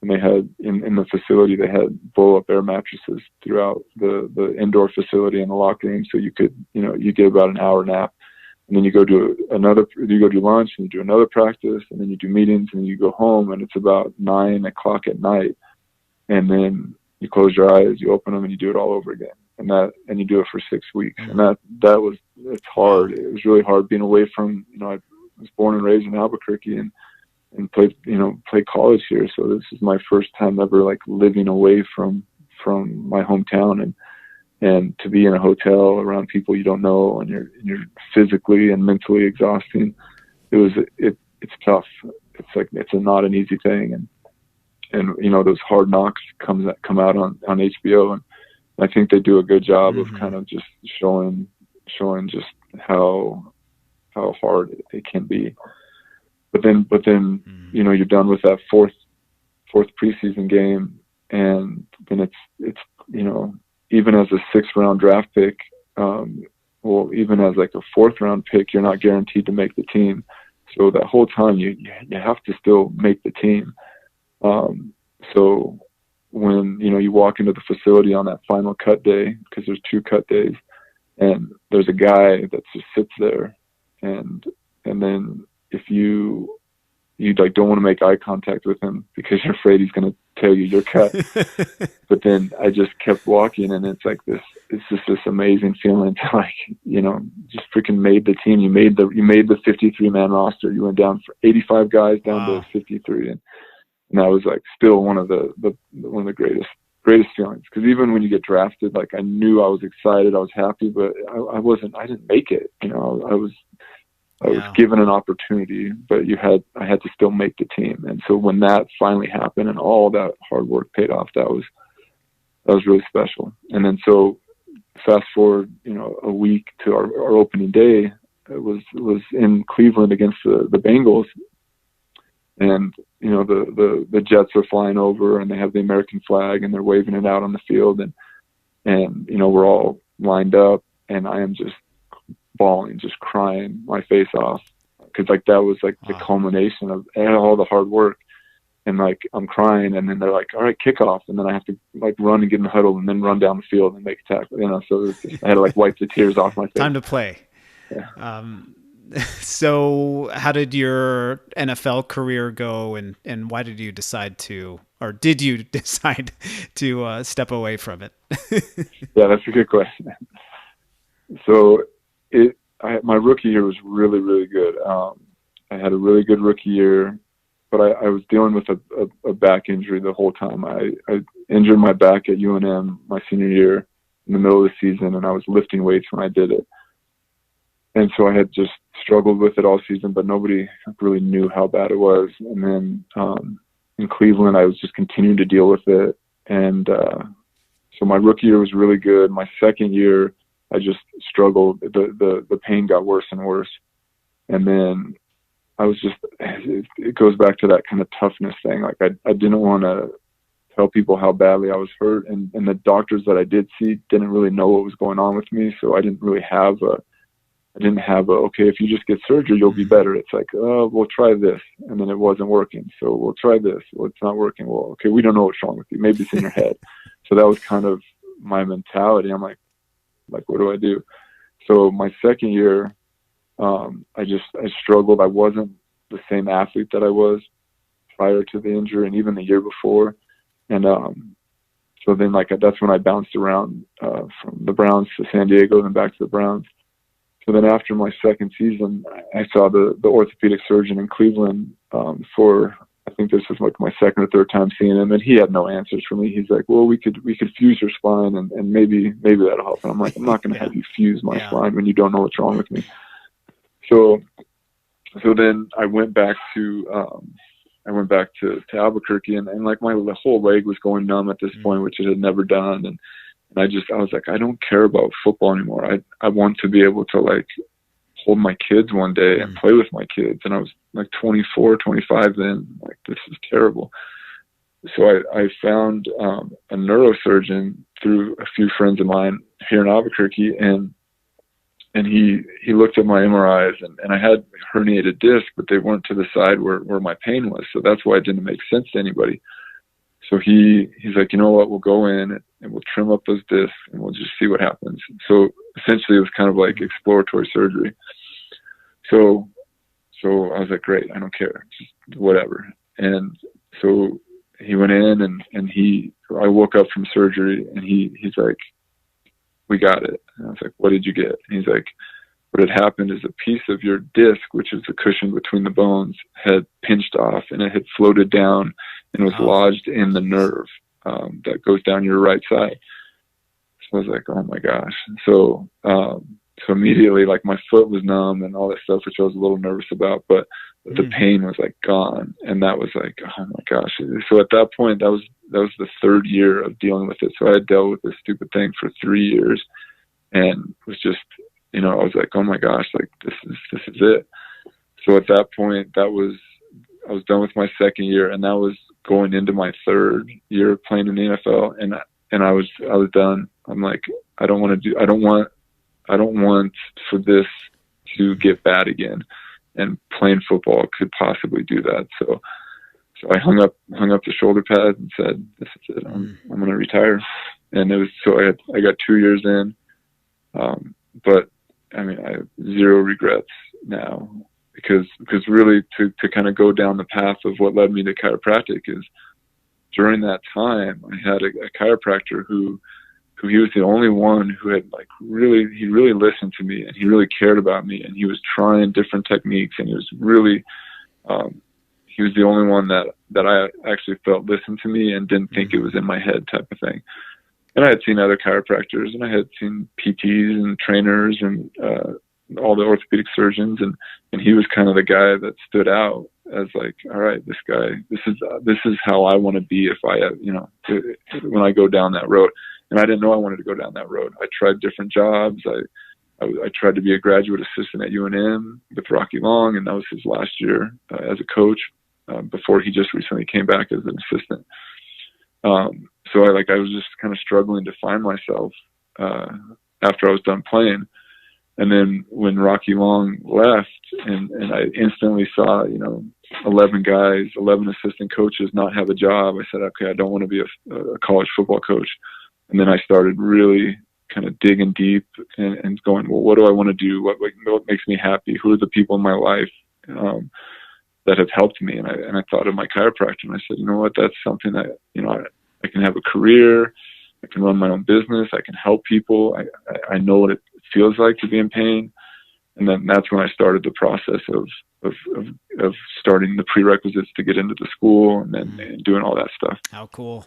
And they had in the facility, they had blow-up air mattresses throughout the indoor facility and the locker room, so you could, you know, you get about an hour nap. And then you go do lunch, and you do another practice, and then you do meetings, and then you go home, and it's about 9 o'clock at night. And then you close your eyes, you open them, and you do it all over again. And you do it for 6 weeks. And it's hard. It was really hard being away from, you know, I was born and raised in Albuquerque and played college here. So this is my first time ever, like, living away from my hometown, and to be in a hotel around people you don't know, and you're physically and mentally exhausting. It's tough. It's like, it's not an easy thing. And you know, those Hard Knocks come out on HBO, and I think they do a good job of kind of just showing just how hard it can be. But then you know, you're done with that fourth preseason game, and then it's you know, even as a 6th round draft pick, even as like a 4th round pick, you're not guaranteed to make the team. So that whole time you have to still make the team. So when, you know, you walk into the facility on that final cut day, because there's 2 cut days, and there's a guy that just sits there, and then if you like don't want to make eye contact with him because you're afraid he's going to tell you you're cut. But then I just kept walking, and it's just this amazing feeling to, like, you know, just freaking made the team. You made the 53-man roster. You went down for 85 guys down to 53. And that was, like, still one of the greatest feelings. Because even when you get drafted, like, I knew I was excited, I was happy, but I didn't make it. You know, I was given an opportunity, but I had to still make the team. And so when that finally happened and all that hard work paid off, that was really special. And then so fast forward, you know, a week to our opening day, it was in Cleveland against the Bengals. And, you know, the Jets are flying over, and they have the American flag, and they're waving it out on the field. And, you know, we're all lined up, and I am just bawling, just crying my face off, because, like, that was, like, the culmination of all the hard work. And, like, I'm crying, and then they're like, all right, kickoff. And then I have to, like, run and get in the huddle and then run down the field and make a tackle, you know. So I had to, like, wipe the tears off my face. Time to play. Yeah. So how did your NFL career go, and why did you decide to, or did you decide to step away from it? Yeah, that's a good question. So my rookie year was really, really good. I had a really good rookie year, but I was dealing with a back injury the whole time. I injured my back at UNM my senior year in the middle of the season, and I was lifting weights when I did it. And so I had just struggled with it all season, but nobody really knew how bad it was. And then in Cleveland, I was just continuing to deal with it. And so my rookie year was really good. My second year, I just struggled. The pain got worse and worse. And then I was just, it goes back to that kind of toughness thing. Like I didn't want to tell people how badly I was hurt. And the doctors that I did see didn't really know what was going on with me. So I didn't have okay, if you just get surgery, you'll be better. It's like, oh, we'll try this. And then it wasn't working. So we'll try this. Well, it's not working. Well, okay, we don't know what's wrong with you. Maybe it's in your head. So that was kind of my mentality. I'm like, what do I do? So my second year, I struggled. I wasn't the same athlete that I was prior to the injury and even the year before. And so then that's when I bounced around from the Browns to San Diego, then back to the Browns. So then after my second season, I saw the orthopedic surgeon in Cleveland for, I think this was like my second or third time seeing him, and he had no answers for me. He's like, well, we could fuse your spine and maybe that'll help. And I'm like, I'm not going to have you fuse my spine when you don't know what's wrong with me. So then I went back to Albuquerque, and like the whole leg was going numb at this point, which it had never done. And I was like, I don't care about football anymore. I want to be able to like hold my kids one day and play with my kids. And I was like 24, 25 then. Like, this is terrible. So I found a neurosurgeon through a few friends of mine here in Albuquerque, and he looked at my MRIs, and I had herniated discs, but they weren't to the side where my pain was. So that's why it didn't make sense to anybody. So he's like, you know what, we'll go in and we'll trim up those discs and we'll just see what happens. So essentially it was kind of like exploratory surgery. So I was like, great, I don't care, just whatever. And so he went in and I woke up from surgery, and he's like, we got it. And I was like, what did you get? And he's like, what had happened is a piece of your disc, which is the cushion between the bones, had pinched off, and it had floated down and was lodged in the nerve that goes down your right side. So I was like, oh my gosh. So immediately, like, my foot was numb and all that stuff, which I was a little nervous about, but the pain was like gone. And that was like, oh my gosh. So at that point, that was the third year of dealing with it. So I had dealt with this stupid thing for 3 years, and was just, I was like, oh my gosh, like this is it. So at that point, I was done with my second year, and that was going into my third year playing in the NFL. And I was done. I'm like, I don't want for this to get bad again. And playing football could possibly do that. So I hung up the shoulder pad and said, this is it. I'm going to retire. And it was, so I got 2 years in. But I mean, I have zero regrets now, because really to kind of go down the path of what led me to chiropractic is, during that time I had a chiropractor who he was the only one who had he really listened to me, and he really cared about me, and he was trying different techniques, and he was really, he was the only one that I actually felt listened to me and didn't think it was in my head type of thing. And I had seen other chiropractors, and I had seen PTs and trainers and all the orthopedic surgeons, and he was kind of the guy that stood out as like, all right, this guy, this is how I want to be if I, when I go down that road. And I didn't know I wanted to go down that road. I tried different jobs. I tried to be a graduate assistant at UNM with Rocky Long, and that was his last year as a coach before he just recently came back as an assistant. So I was just kind of struggling to find myself after I was done playing. And then when Rocky Long left, and I instantly saw, 11 assistant coaches not have a job, I said, okay, I don't want to be a college football coach. And then I started really kind of digging deep and going, well, what do I want to do? What makes me happy? Who are the people in my life that have helped me? And I thought of my chiropractor, and I said, you know what, that's something that, I can have a career, I can run my own business, I can help people. I know what it feels like to be in pain. And then that's when I started the process of starting the prerequisites to get into the school and then doing all that stuff. How cool.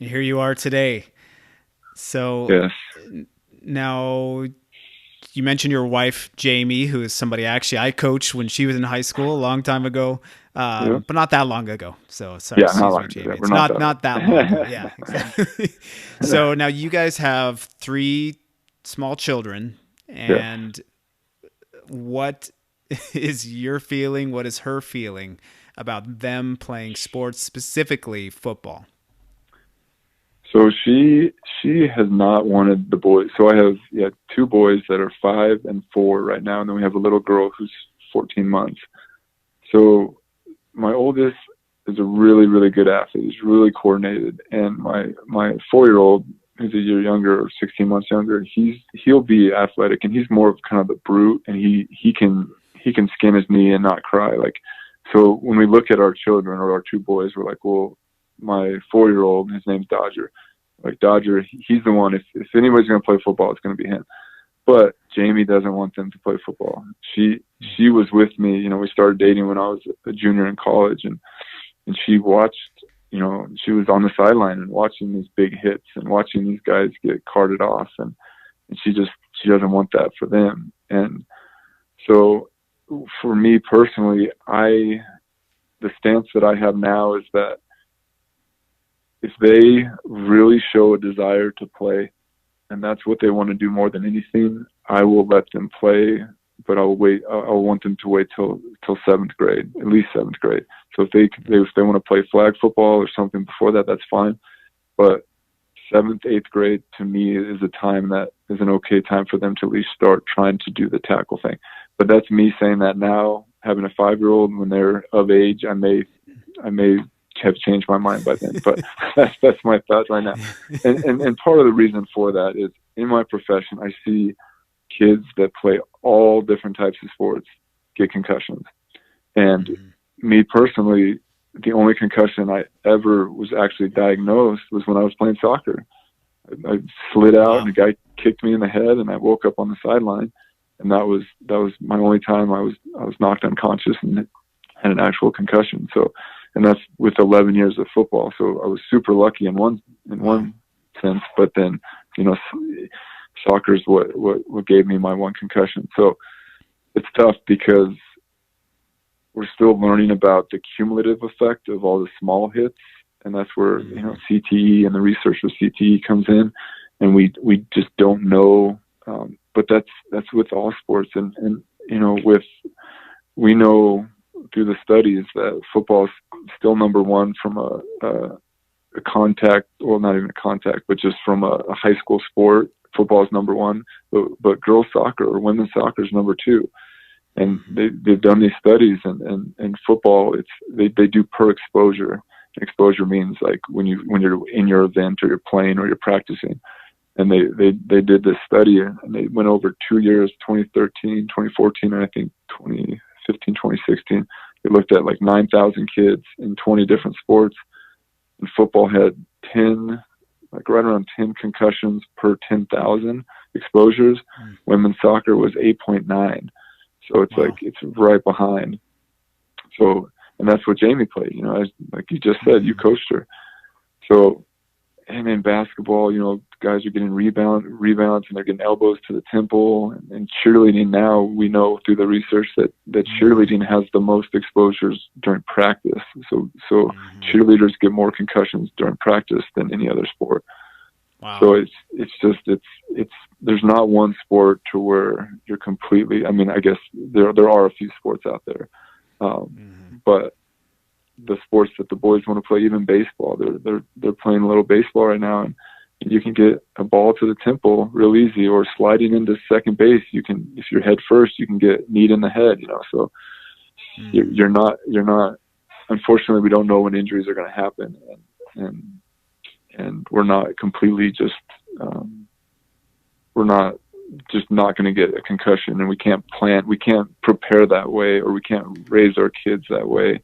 And here you are today. So yes. Now you mentioned your wife, Jamie, who is somebody actually I coached when she was in high school a long time ago, but not that long ago. So sorry, Jamie. It's not that long ago. Yeah, exactly. So now you guys have 3 small children, and what is your feeling? What is her feeling about them playing sports, specifically football? So she has not wanted the boys. So I have 2 boys that are 5 and 4 right now, and then we have a little girl who's 14 months. So my oldest is a really, really good athlete. He's really coordinated, and my 4-year-old, who's a year younger, or 16 months younger, he'll be athletic, and he's more of kind of the brute, and he can skin his knee and not cry. Like, so when we look at our children or our 2 boys, we're like, well, my 4-year-old, his name's Dodger. Like, Dodger, he's the one. If anybody's going to play football, it's going to be him. But Jamie doesn't want them to play football. She was with me. We started dating when I was a junior in college, and she watched. She was on the sideline and watching these big hits and watching these guys get carted off, and she doesn't want that for them. And so, for me personally, the stance that I have now is that if they really show a desire to play, and that's what they want to do more than anything, I will let them play, but I'll want them to wait till 7th grade, at least 7th grade. So if they want to play flag football or something before that, that's fine. But 7th, 8th grade to me is a time that is an okay time for them to at least start trying to do the tackle thing. But that's me saying that now. Having a 5-year-old, when they're of age, I may have changed my mind by then, but that's my thoughts right now. And part of the reason for that is, in my profession, I see kids that play all different types of sports get concussions. And me personally, the only concussion I ever was actually diagnosed was when I was playing soccer. I slid out and a guy kicked me in the head, and I woke up on the sideline, and that was my only time I was knocked unconscious and had an actual concussion. So, and that's with 11 years of football. So I was super lucky in one sense, but then, soccer is what gave me my one concussion. So it's tough because we're still learning about the cumulative effect of all the small hits. And that's where, CTE and the research for CTE comes in, and we just don't know. But that's with all sports. And we know through the studies that football is still number one from a contact, well, not even a contact, but just from a high school sport. Football is number one, but girls soccer or women's soccer is number 2. And they've done these studies, and football, they do per exposure. Exposure means like when you're in your event or you're playing or you're practicing. And they did this study, and they went over 2 years, 2013, 2014, and I think 2015, 2016. They looked at like 9,000 kids in 20 different sports, and football had 10, like right around 10 concussions per 10,000 exposures. Women's soccer was 8.9. So it's like, it's right behind. So, and that's what Jamie played, as like you just said, you coached her. So, and in basketball, guys are getting rebounds, and they're getting elbows to the temple. And cheerleading now, we know through the research that cheerleading has the most exposures during practice. So cheerleaders get more concussions during practice than any other sport. Wow. So it's there's not one sport to where you're completely. I mean, I guess there are a few sports out there, but the sports that the boys want to play, even baseball, they're playing a little baseball right now, and you can get a ball to the temple real easy, or sliding into second base. You can, if you're head first, you can get kneed in the head. So you're not. Unfortunately, we don't know when injuries are going to happen, and we're not completely just we're not just not going to get a concussion, and we can't prepare that way, or we can't raise our kids that way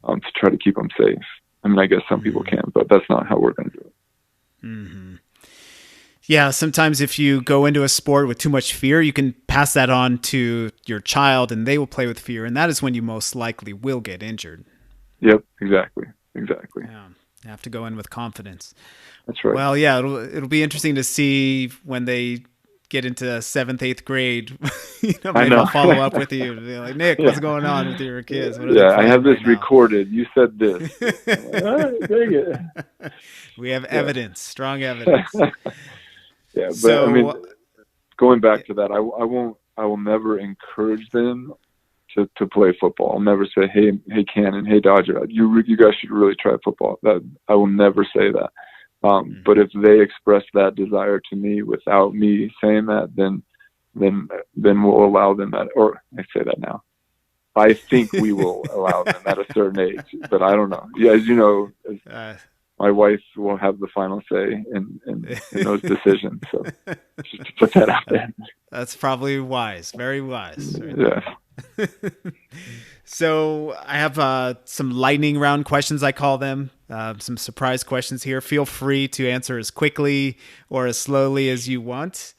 to try to keep them safe. I mean, I guess some people can, but that's not how we're going to do it. Mm-hmm. Yeah, sometimes if you go into a sport with too much fear, you can pass that on to your child and they will play with fear, and that is when you most likely will get injured. Yep, exactly. Yeah, you have to go in with confidence. That's right. Well, yeah, it'll be interesting to see when they get into 7th, 8th grade. Maybe I'll follow up with you. Be like, Nick, what's going on with your kids? What I have this recorded. You said this. All right, dang it. We have evidence, strong evidence. Yeah, but I mean, going back to that, I will never encourage them to play football. I'll never say, hey, Cannon, hey, Dodger, you guys should really try football. That I will never say that. But if they express that desire to me without me saying that, then we'll allow them that. Or I say that now. I think we will allow them at a certain age, but I don't know. Yeah, as you know, my wife will have the final say in those decisions. So just to put that out there. That's probably wise. Very wise. Right? Yeah. So I have some lightning round questions, I call them. Some surprise questions here. Feel free to answer as quickly or as slowly as you want.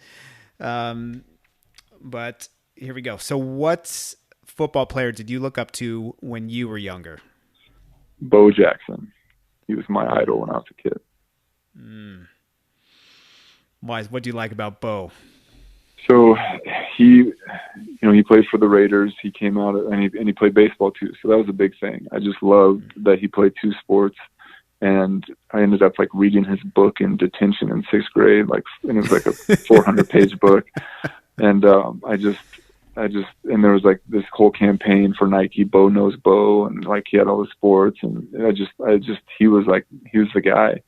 But here we go. So what football player did you look up to when you were younger? Bo Jackson. He was my idol when I was a kid. Why? What do you like about Bo? So he played for the Raiders. He came out and he played baseball too. So that was a big thing. I just loved that he played 2 sports. And I ended up like reading his book in detention in 6th grade, and it was like a 400-page book. And and there was like this whole campaign for Nike, Bo knows Bo, and like he had all the sports, and he was the guy.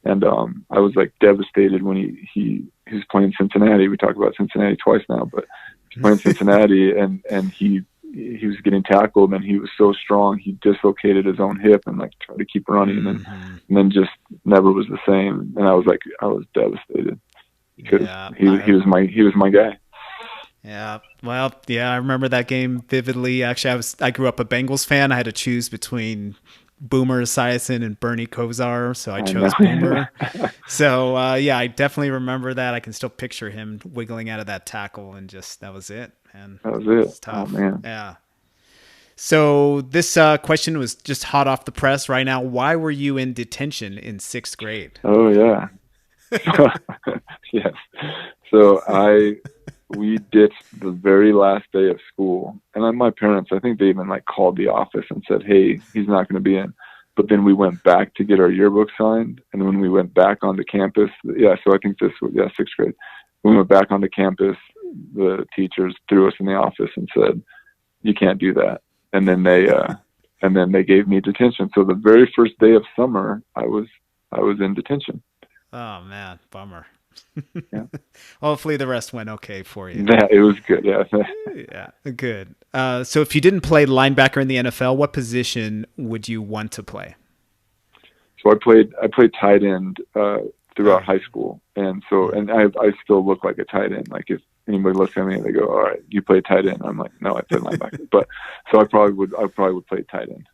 And I was like devastated when he was playing Cincinnati. We talked about Cincinnati twice now, but he was playing Cincinnati, and he was getting tackled, and he was so strong he dislocated his own hip and like tried to keep running, and then just never was the same. And I was devastated because he was my guy. Yeah. Well, yeah, I remember that game vividly. Actually, I grew up a Bengals fan. I had to choose between Boomer Esiason and Bernie Kosar, so I chose Boomer. So, I definitely remember that. I can still picture him wiggling out of that tackle, and that was it. And that was it. It's tough. Oh, man. Yeah. So this question was just hot off the press right now. Why were you in detention in 6th grade? Oh, yeah. Yes. So we ditched the very last day of school, and my parents, I think they even like called the office and said, hey, he's not going to be in. But then we went back to get our yearbook signed, and when we went back onto campus, so I think this was 6th grade. When we went back onto campus, the teachers threw us in the office and said, you can't do that. And then they gave me detention. So the very first day of summer, I was in detention. Oh man, bummer. Yeah. Hopefully the rest went okay for you. Yeah, it was good. Yeah. Yeah, good. So if you didn't play linebacker in the NFL, what position would you want to play? So I played tight end throughout high school, and I still look like a tight end. Like if anybody looks at me and they go, "All right, you play tight end," I'm like, "No, I play linebacker." But so I probably would play tight end.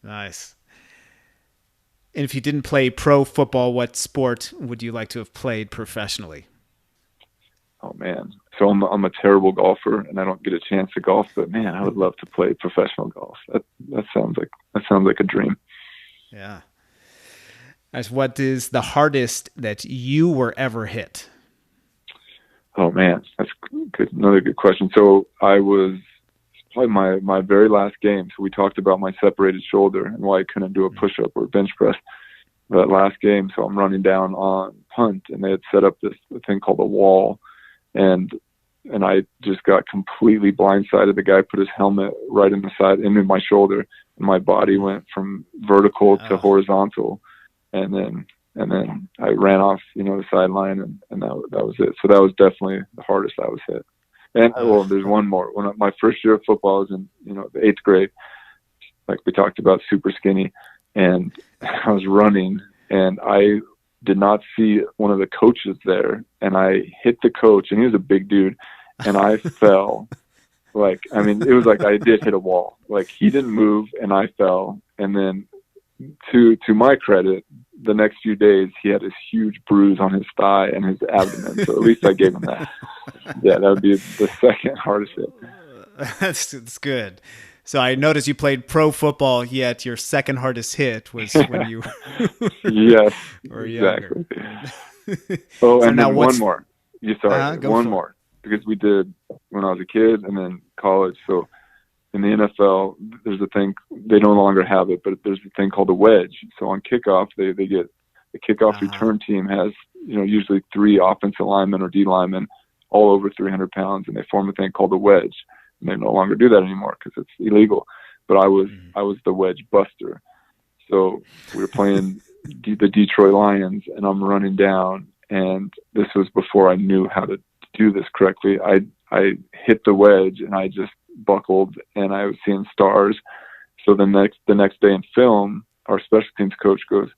Nice. And if you didn't play pro football, what sport would you like to have played professionally? Oh man, so I'm a terrible golfer, and I don't get a chance to golf. But man, I would love to play professional golf. That sounds like a dream. Yeah. What is the hardest that you were ever hit? Oh man, that's good. Another good question. So I was probably my very last game. So we talked about my separated shoulder and why I couldn't do a push-up or bench press that last game. So I'm running down on punt, and they had set up this thing called a wall, and I just got completely blindsided. The guy put his helmet right in the side, into my shoulder, and my body went from vertical to horizontal, and then I ran off, the sideline, and that was it. So that was definitely the hardest I was hit. And there's one more. When my first year of football was in, the 8th grade, like we talked about, super skinny, and I was running, and I did not see one of the coaches there, and I hit the coach, and he was a big dude, and I fell. Like, I mean, it was like I did hit a wall. Like, he didn't move, and I fell. And then, to my credit, the next few days he had this huge bruise on his thigh and his abdomen. So at least I gave him that. Yeah, that would be the second hardest hit. That's good. So I noticed you played pro football, yet your second hardest hit was when you yes, were exactly. younger. Oh, So and now then one more. One more. Because we did when I was a kid and then college. So in the NFL, there's a thing, they no longer have it, but there's a thing called a wedge. So on kickoff, they get the kickoff return team has, usually 3 offensive linemen or D linemen all over 300 pounds, and they form a thing called a wedge. And they no longer do that anymore because it's illegal. But I was the wedge buster. So we were playing the Detroit Lions, and I'm running down, and this was before I knew how to do this correctly. I hit the wedge, and I just buckled, and I was seeing stars. So the next day in film, our special teams coach goes,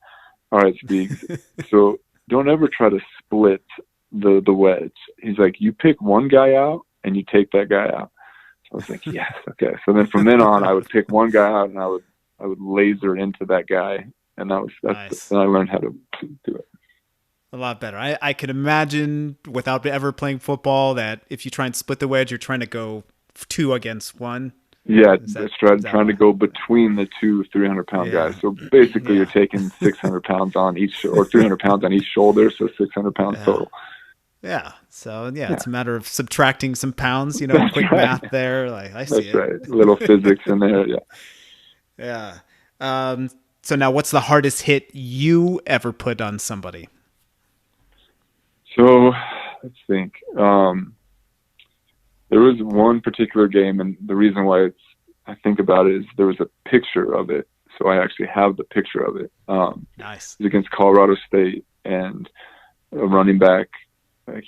"All right, Speegs, so don't ever try to split the wedge." He's like, "You pick one guy out, and you take that guy out." I was like, yes, okay. So then from then on, I would pick one guy out, and I would laser into that guy, and that's nice. Then I learned how to do it. A lot better. I could imagine, without ever playing football, that if you try and split the wedge, you're trying to go 2 against 1. Yeah, trying to go between the 2 300-pound guys. So basically, you're taking 600 pounds on each, or 300 pounds on each shoulder, so 600 pounds total. Yeah. So it's a matter of subtracting some pounds. Quick math there. Like I see That's right. A little physics in there. Yeah. Yeah. So now, what's the hardest hit you ever put on somebody? So let's think. There was one particular game, and the reason why I think about it is there was a picture of it. So I actually have the picture of it. Nice. It was against Colorado State, and a running back.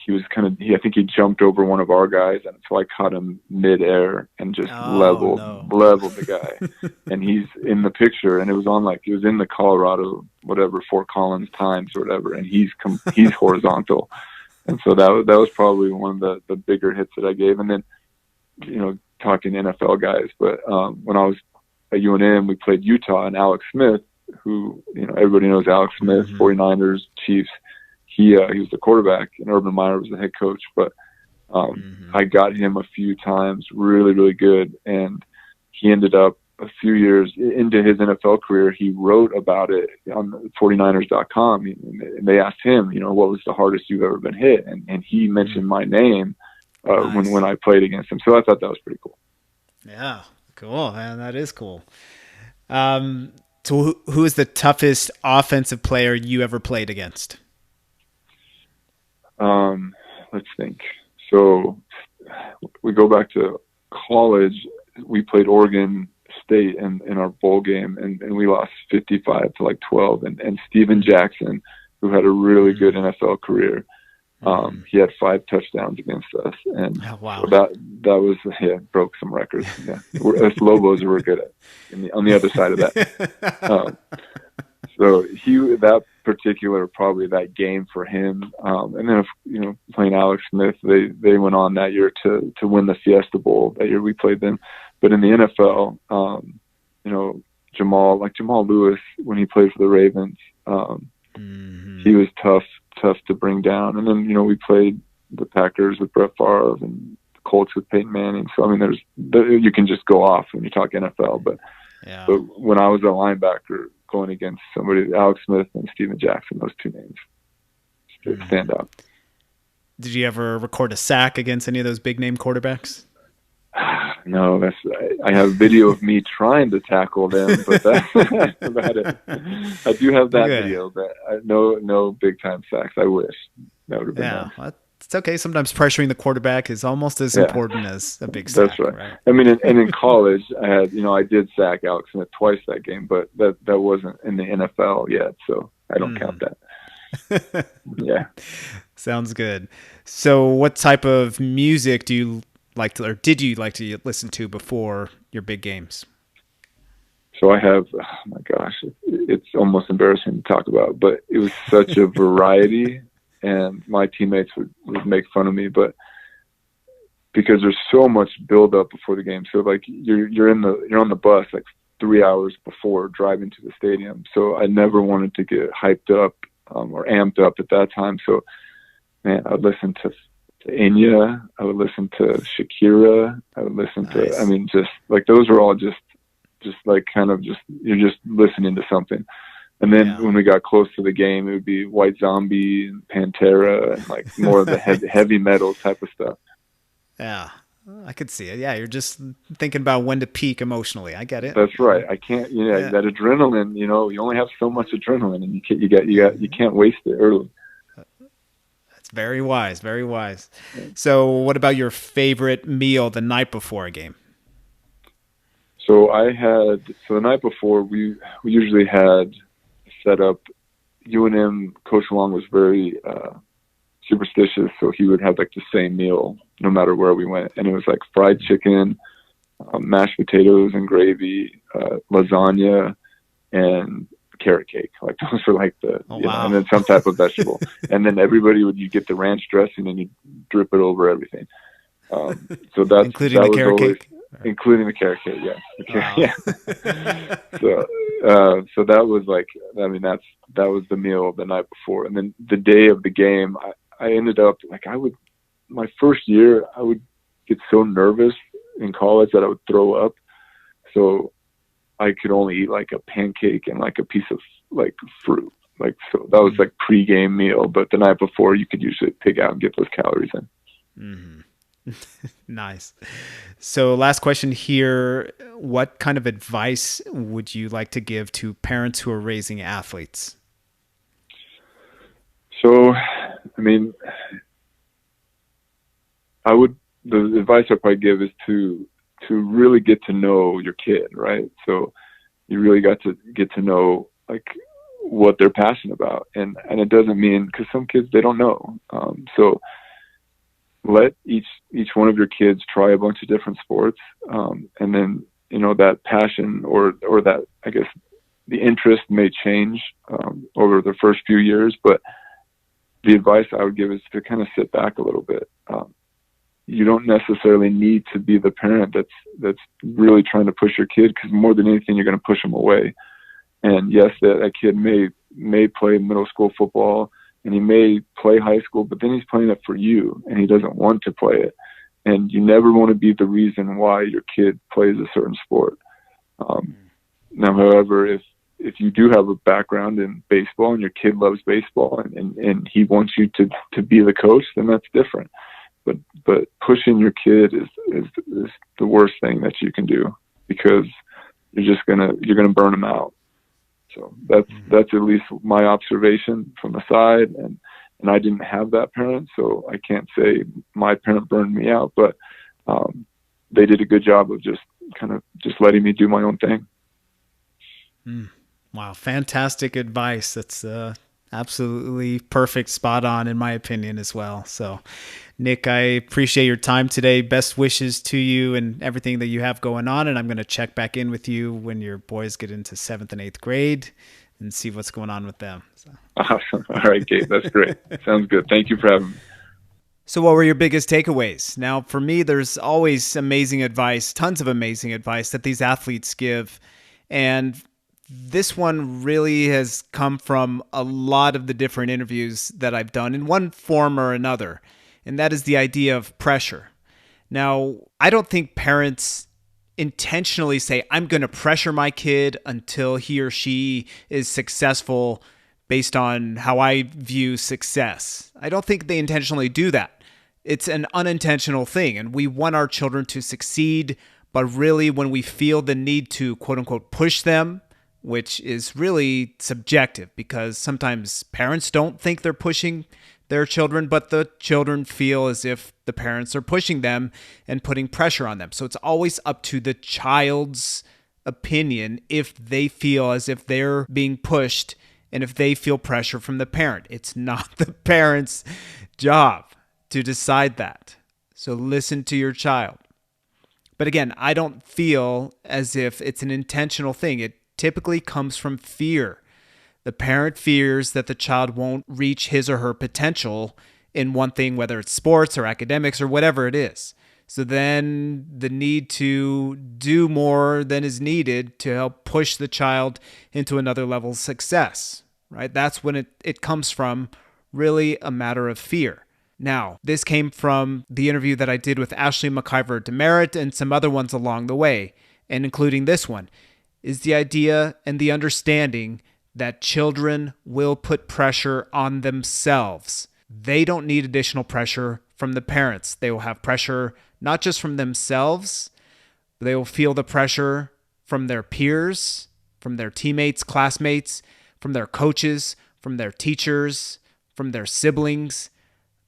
He was I think he jumped over one of our guys, and so I caught him midair and just leveled the guy. And he's in the picture, and it was in the Colorado, whatever, Fort Collins Times or whatever, and he's horizontal. And so that was probably one of the bigger hits that I gave. And then, talking NFL guys, but when I was at UNM, we played Utah, and Alex Smith, who, everybody knows Alex Smith, 49ers, Chiefs. He was the quarterback, and Urban Meyer was the head coach. But I got him a few times, really, really good. And he ended up a few years into his NFL career. He wrote about it on 49ers.com, and they asked him, what was the hardest you've ever been hit? And he mentioned my name nice. when I played against him. So I thought that was pretty cool. Yeah, cool, man. That is cool. So who is the toughest offensive player you ever played against? Let's think. So we go back to college. We played Oregon State in our bowl game, and we lost 55-12. And Steven Jackson, who had a really good NFL career, he had 5 touchdowns against us, and so that was broke some records. Yeah, us Lobos were good at on the other side of that. So that particular, probably that game for him. And then, playing Alex Smith, they went on that year to win the Fiesta Bowl. That year we played them. But in the NFL, Jamal Lewis, when he played for the Ravens, he was tough to bring down. And then, we played the Packers with Brett Favre and the Colts with Peyton Manning. So, I mean, you can just go off when you talk NFL. But when I was a linebacker, going against somebody, Alex Smith and Steven Jackson, those 2 names stand out. Did you ever record a sack against any of those big name quarterbacks? No, I have video of me trying to tackle them, but that's about it. I do have that video, but no big time sacks. I wish that would have been nice. Well, it's okay. Sometimes pressuring the quarterback is almost as important as a big sack. That's right. I mean, and in college, I had, I did sack Alex Smith twice that game, but that wasn't in the NFL yet, so I don't count that. Yeah. Sounds good. So what type of music do you like to, or did you like to listen to before your big games? So I have, oh my gosh, it's almost embarrassing to talk about, but it was such a variety, and my teammates would make fun of me, but because there's so much build up before the game. So like you're on the bus like 3 hours before driving to the stadium. So I never wanted to get hyped up or amped up at that time. So man, I would listen to Enya, I would listen to Shakira, I would listen to, I mean, just like those are all just like kind of just, you're just listening to something. And then when we got close to the game, it would be White Zombie and Pantera and like more of the heavy metal type of stuff. Yeah, I could see it. Yeah, you're just thinking about when to peak emotionally. I get it. That's right. I can't, that adrenaline, you only have so much adrenaline, and you can't waste it early. That's very wise, very wise. So what about your favorite meal the night before a game? So the night before we usually had set up. UNM Coach Long was very superstitious, so he would have like the same meal no matter where we went, and it was like fried chicken, mashed potatoes and gravy, lasagna, and carrot cake. Like those were like and then some type of vegetable, and then you get the ranch dressing and you drip it over everything. So that's including the carrot cake. Including the carrot cake, yeah. Wow. Yeah. So that was like, I mean, that was the meal the night before, and then the day of the game, I ended up like my first year I would get so nervous in college that I would throw up, so I could only eat like a pancake and like a piece of like fruit, like so that was like pre-game meal, but the night before you could usually pig out and get those calories in. Mm-hmm. Nice. So last question here. What kind of advice would you like to give to parents who are raising athletes? So, I mean, the advice I'd probably give is to really get to know your kid, right? So you really got to get to know like what they're passionate about. And it doesn't mean, because some kids, they don't know. So let each one of your kids try a bunch of different sports, and then that passion or that, I guess, the interest may change over the first few years. But the advice I would give is to kind of sit back a little bit. You don't necessarily need to be the parent that's really trying to push your kid, because more than anything, you're going to push them away. And yes, that kid may play middle school football, and he may play high school, but then he's playing it for you, and he doesn't want to play it. And you never want to be the reason why your kid plays a certain sport. Now, however, if you do have a background in baseball and your kid loves baseball and he wants you to be the coach, then that's different. But pushing your kid is the worst thing that you can do, because you're gonna burn them out. So that's at least my observation from the side, and I didn't have that parent, so I can't say my parent burned me out, but they did a good job of just letting me do my own thing. Wow, fantastic advice. That's absolutely perfect, spot on in my opinion as well. So Nick, I appreciate your time today. Best wishes to you and everything that you have going on. And I'm going to check back in with you when your boys get into 7th and 8th grade and see what's going on with them. So. Awesome. All right, Gabe. That's great. Sounds good. Thank you for having me. So what were your biggest takeaways? Now, for me, there's always amazing advice, tons of amazing advice that these athletes give. And this one really has come from a lot of the different interviews that I've done in one form or another. And that is the idea of pressure. Now, I don't think parents intentionally say, I'm going to pressure my kid until he or she is successful based on how I view success. I don't think they intentionally do that. It's an unintentional thing, and we want our children to succeed, but really when we feel the need to quote unquote push them, which is really subjective because sometimes parents don't think they're pushing their children, but the children feel as if the parents are pushing them and putting pressure on them. So it's always up to the child's opinion if they feel as if they're being pushed and if they feel pressure from the parent. It's not the parent's job to decide that. So listen to your child. But again, I don't feel as if it's an intentional thing. It typically comes from fear. The parent fears that the child won't reach his or her potential in one thing, whether it's sports or academics or whatever it is. So then the need to do more than is needed to help push the child into another level of success, right? That's when it comes from really a matter of fear. Now, this came from the interview that I did with Ashley McIver Demerit and some other ones along the way, and including this one, is the idea and the understanding that children will put pressure on themselves. They don't need additional pressure from the parents. They will have pressure not just from themselves, but they will feel the pressure from their peers, from their teammates, classmates, from their coaches, from their teachers, from their siblings.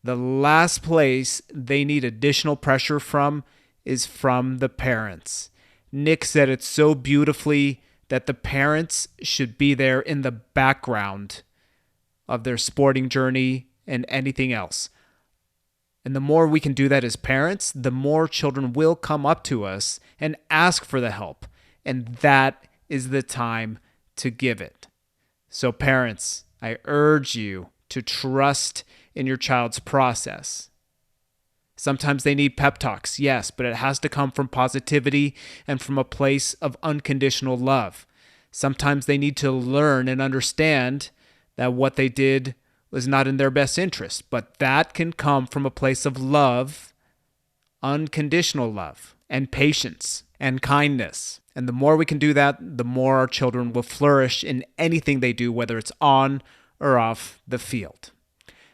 The last place they need additional pressure from is from the parents. Nick said it so beautifully that the parents should be there in the background of their sporting journey and anything else. And the more we can do that as parents, the more children will come up to us and ask for the help. And that is the time to give it. So parents, I urge you to trust in your child's process. Sometimes they need pep talks, yes, but it has to come from positivity and from a place of unconditional love. Sometimes they need to learn and understand that what they did was not in their best interest, but that can come from a place of love, unconditional love, and patience and kindness. And the more we can do that, the more our children will flourish in anything they do, whether it's on or off the field.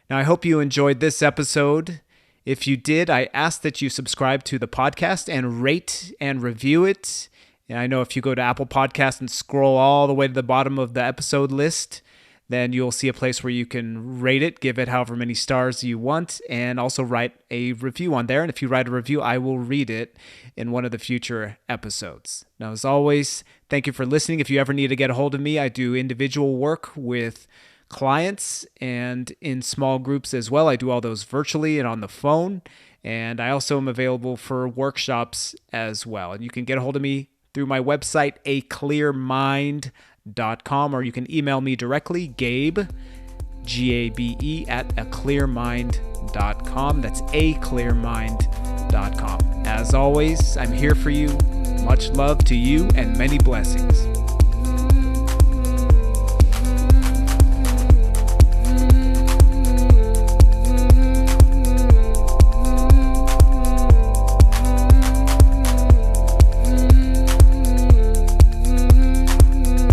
Now, I hope you enjoyed this episode. If you did, I ask that you subscribe to the podcast and rate and review it. And I know if you go to Apple Podcasts and scroll all the way to the bottom of the episode list, then you'll see a place where you can rate it, give it however many stars you want, and also write a review on there. And if you write a review, I will read it in one of the future episodes. Now, as always, thank you for listening. If you ever need to get a hold of me, I do individual work with clients and in small groups as well. I do all those virtually and on the phone. And I also am available for workshops as well. And you can get a hold of me through my website, aclearmind.com, or you can email me directly, Gabe, Gabe, at aclearmind.com. That's aclearmind.com. As always, I'm here for you. Much love to you and many blessings.